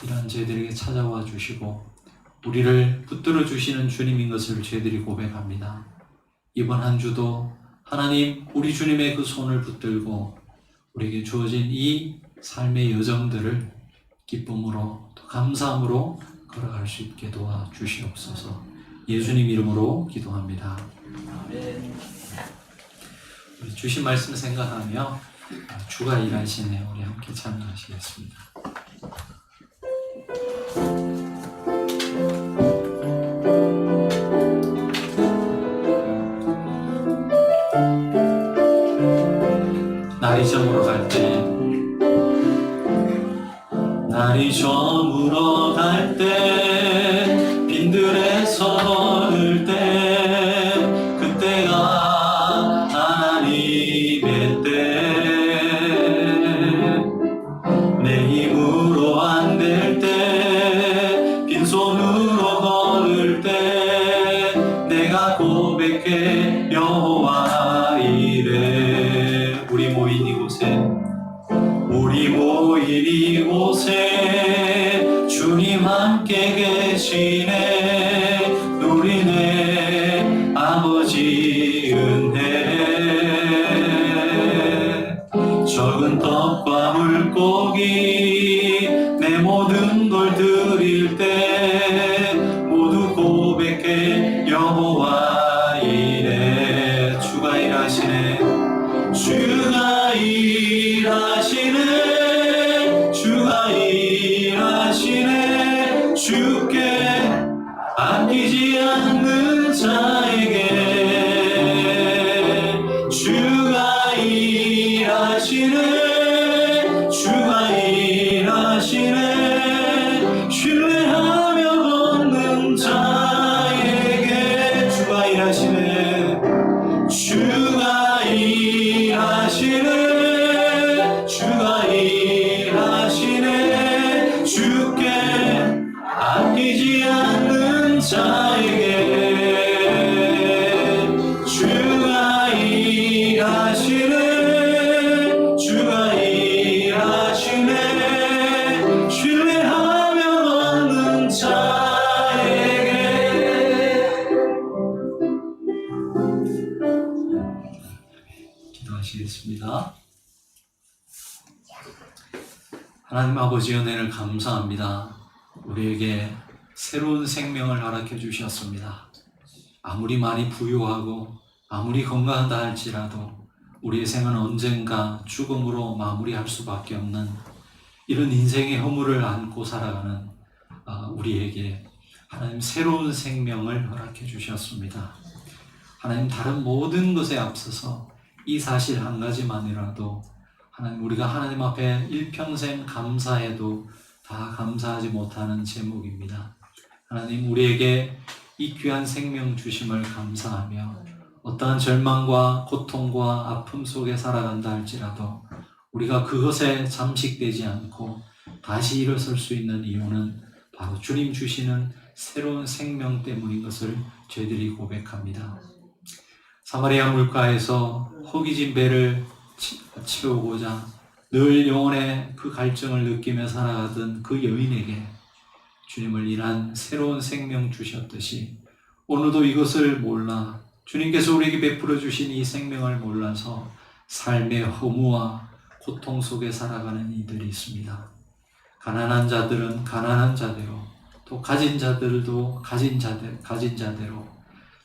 이런 저희들에게 찾아와 주시고 우리를 붙들어 주시는 주님인 것을 저희들이 고백합니다. 이번 한 주도 하나님 우리 주님의 그 손을 붙들고 우리에게 주어진 이 삶의 여정들을 기쁨으로 또 감사함으로 걸어갈 수 있게 도와주시옵소서. 예수님 이름으로 기도합니다. 아멘. 우리 주신 말씀 생각하며 주가 일하시네 우리 함께 찬양하시겠습니다. 날이 저물어 갈 때, 날이 저물어 갈 때, 빈들에 서를 때, 그때가 하나님의 때, 내 힘으로 안 될 때, 빈손으로 걸을 때, 내가 고백해 여호와 이래. 우리 모인 이곳에 주님 함께 계시네. 누리네 아버지 은혜. 적은 떡과 물고기 내 모든 걸 드릴 때 모두 고백해 여호와 이래. 주가 일하시네. 주가 일하시네. 주가 일하시네. 주께 주가 일하시네 주가 일하시네 주께 아끼지 않는 자에게 주가 일하시네 주가 일하시네 신뢰하면 얻는 자에게. 기도하시겠습니다. 하나님 아버지 은혜를 감사합니다. 우리에게 새로운 생명을 허락해 주셨습니다. 아무리 많이 부유하고 아무리 건강하다 할지라도 우리의 생은 언젠가 죽음으로 마무리할 수밖에 없는 이런 인생의 허물을 안고 살아가는 우리에게 하나님 새로운 생명을 허락해 주셨습니다. 하나님 다른 모든 것에 앞서서 이 사실 한 가지만이라도 하나님 우리가 하나님 앞에 일평생 감사해도 다 감사하지 못하는 제목입니다. 하나님 우리에게 이 귀한 생명 주심을 감사하며 어떠한 절망과 고통과 아픔 속에 살아간다 할지라도 우리가 그것에 잠식되지 않고 다시 일어설 수 있는 이유는 바로 주님 주시는 새로운 생명 때문인 것을 저희들이 고백합니다. 사마리아 물가에서 허기진 배를 채우고자 늘 영혼의 그 갈증을 느끼며 살아가던 그 여인에게 주님을 인한 새로운 생명 주셨듯이 오늘도 이것을 몰라 주님께서 우리에게 베풀어 주신 이 생명을 몰라서 삶의 허무와 고통 속에 살아가는 이들이 있습니다. 가난한 자들은 가난한 자대로 또 가진 자들도 가진 자대로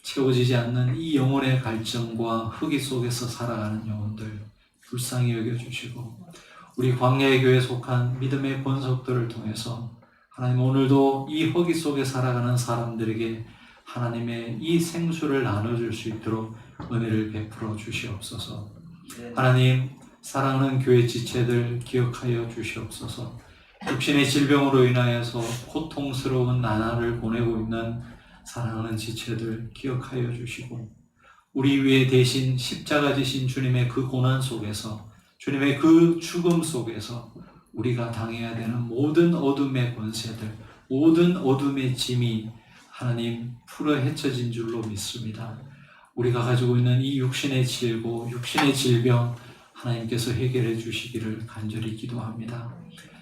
채워지지 않는 이 영혼의 갈증과 흑이 속에서 살아가는 영혼들 불쌍히 여겨주시고 우리 광야의 교회에 속한 믿음의 권속들을 통해서 하나님 오늘도 이 허기 속에 살아가는 사람들에게 하나님의 이 생수를 나눠줄 수 있도록 은혜를 베풀어 주시옵소서. 하나님 사랑하는 교회 지체들 기억하여 주시옵소서. 육신의 질병으로 인하여서 고통스러운 나날을 보내고 있는 사랑하는 지체들 기억하여 주시고 우리 위에 대신 십자가 지신 주님의 그 고난 속에서 주님의 그 죽음 속에서 우리가 당해야 되는 모든 어둠의 권세들 모든 어둠의 짐이 하나님 풀어 헤쳐진 줄로 믿습니다. 우리가 가지고 있는 이 육신의 질고 육신의 질병 하나님께서 해결해 주시기를 간절히 기도합니다.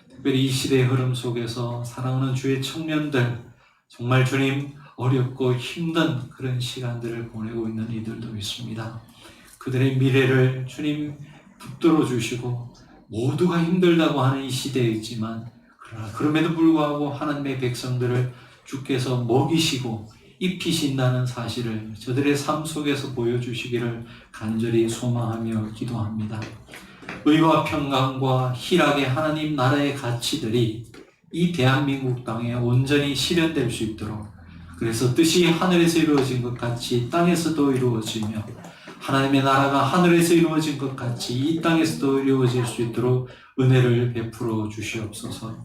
특별히 이 시대의 흐름 속에서 사랑하는 주의 청년들 정말 주님 어렵고 힘든 그런 시간들을 보내고 있는 이들도 있습니다. 그들의 미래를 주님 붙들어 주시고 모두가 힘들다고 하는 이 시대에 있지만 그러나 그럼에도 불구하고 하나님의 백성들을 주께서 먹이시고 입히신다는 사실을 저들의 삶 속에서 보여주시기를 간절히 소망하며 기도합니다. 의와 평강과 희락의 하나님 나라의 가치들이 이 대한민국 땅에 온전히 실현될 수 있도록 그래서 뜻이 하늘에서 이루어진 것 같이 땅에서도 이루어지며 하나님의 나라가 하늘에서 이루어진 것 같이 이 땅에서도 이루어질 수 있도록 은혜를 베풀어 주시옵소서.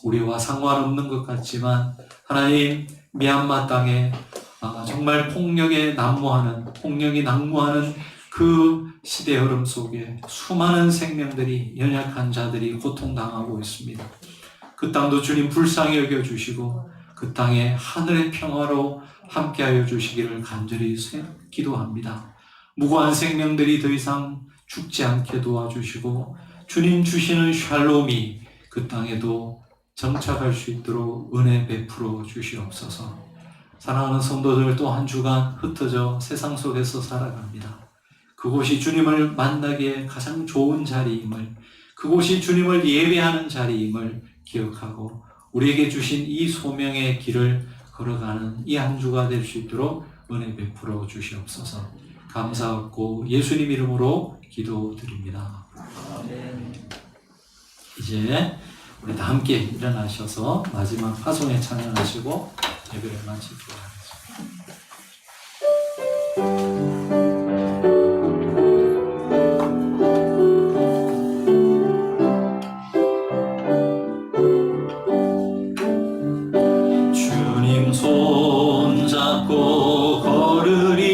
우리와 상관없는 것 같지만 하나님 미얀마 땅에 정말 폭력이 난무하는 그 시대 흐름 속에 수많은 생명들이 연약한 자들이 고통당하고 있습니다. 그 땅도 주님 불쌍히 여겨주시고 그 땅에 하늘의 평화로 함께하여 주시기를 간절히 기도합니다. 무고한 생명들이 더 이상 죽지 않게 도와주시고 주님 주시는 샬롬이 그 땅에도 정착할 수 있도록 은혜 베풀어 주시옵소서. 사랑하는 성도들 또 한 주간 흩어져 세상 속에서 살아갑니다. 그곳이 주님을 만나기에 가장 좋은 자리임을 그곳이 주님을 예배하는 자리임을 기억하고 우리에게 주신 이 소명의 길을 걸어가는 이 한 주가 될 수 있도록 은혜 베풀어 주시옵소서. 감사하고 예수님 이름으로 기도드립니다. 이제 우리 다 함께 일어나셔서 마지막 화송에 찬양하시고 예배를 마치도록 하겠습니다. 주님 손잡고 걸으리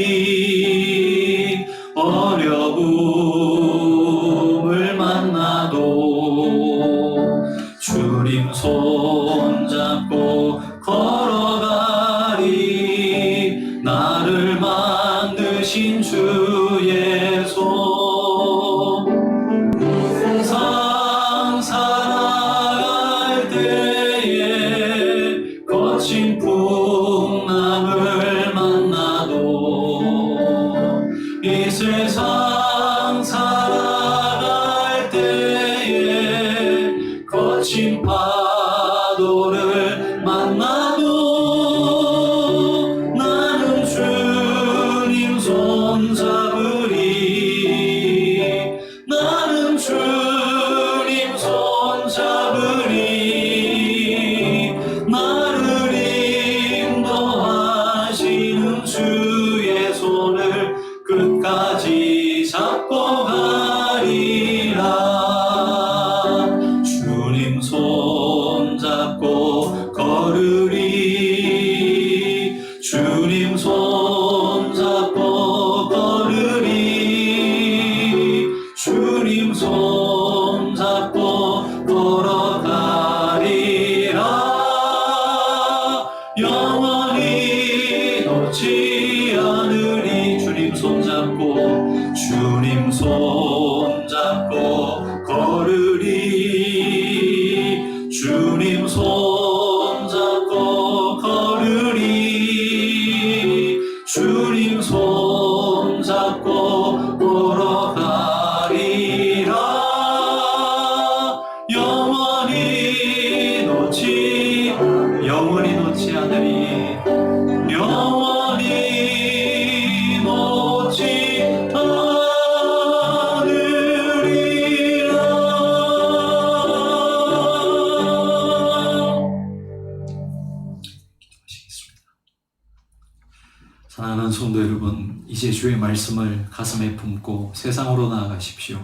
하신 주의 손 세상 살아갈 때에 거친 풍랑을 만나도 이 세상 살아갈 때에 거친 파도를 만나도 나는 주님 손 잡으리 나는 주님 손 잡으리 나를 인도하시는 주의 손을 끝까지 잡고 가리라 주님 손 잡고 걸으리 주님 손 잡고 걸으리 주님 손 잡고 걸어가리라 영원히 놓지 않으리 주님 손 잡고 주님 손 잡고 걸으리 주님 손 잡고 걸으리 주님 손 잡고 걸어가리라 영원히 놓지 않으리 영원히 놓지 않으리라. 기도하시겠습니다. 사랑하는 성도 여러분, 이제 주의 말씀을 가슴에 품고 세상으로 나아가십시오.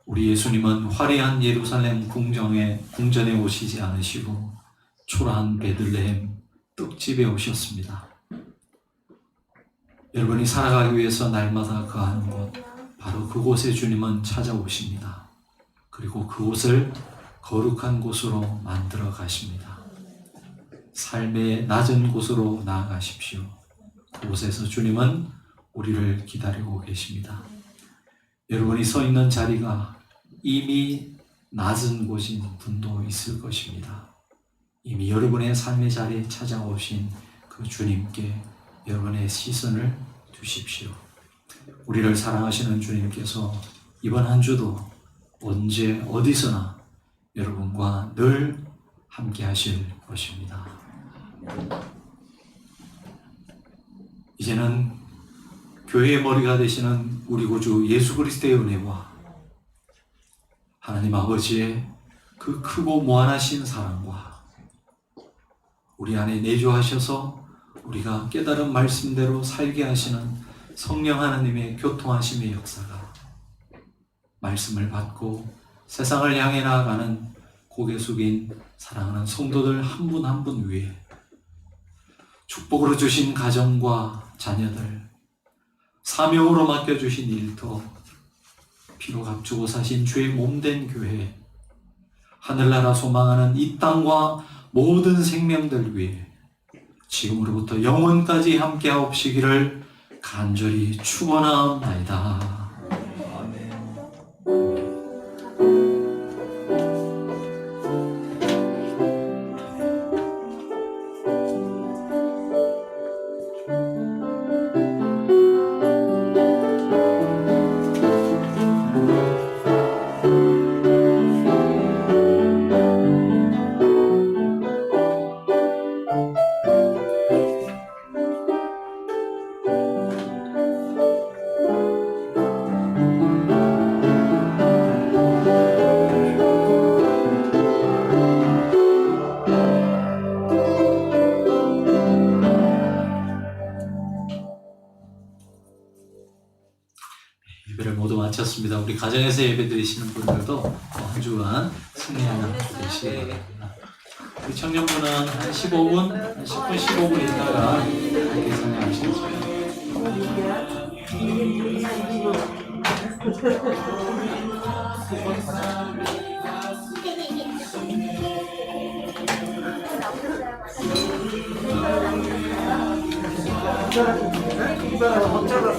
우리 예수님은 화려한 예루살렘 궁전에 오시지 않으시고 초라한 베들레헴 떡집에 오셨습니다. 여러분이 살아가기 위해서 날마다 거하는 곳, 바로 그곳에 주님은 찾아오십니다. 그리고 그곳을 거룩한 곳으로 만들어 가십니다. 삶의 낮은 곳으로 나아가십시오. 그곳에서 주님은 우리를 기다리고 계십니다. 여러분이 서 있는 자리가 이미 낮은 곳인 분도 있을 것입니다. 이미 여러분의 삶의 자리에 찾아오신 그 주님께 여러분의 시선을 두십시오. 우리를 사랑하시는 주님께서 이번 한 주도 언제 어디서나 여러분과 늘 함께 하실 것입니다. 이제는 교회의 머리가 되시는 우리 구주 예수 그리스도의 은혜와 하나님 아버지의 그 크고 무한하신 사랑과 우리 안에 내주하셔서 우리가 깨달은 말씀대로 살게 하시는 성령 하나님의 교통하심의 역사가 말씀을 받고 세상을 향해 나아가는 고개 숙인 사랑하는 성도들 한 분 한 분 위에 축복으로 주신 가정과 자녀들, 사명으로 맡겨주신 일터, 피로 값주고 사신 주의 몸된 교회, 하늘나라 소망하는 이 땅과 모든 생명들 위해 지금으로부터 영원까지 함께하옵시기를 간절히 축원하옵나이다. 예배를 모두 마쳤습니다. 우리 가정에서 예배 드리시는 분들도 한 주간 승리하는 되시기 바랍니다. 우리 청년분은 한 15분, 한 10분, 15분 있다가 함께 찬양하시겠습니다. 확 잘라.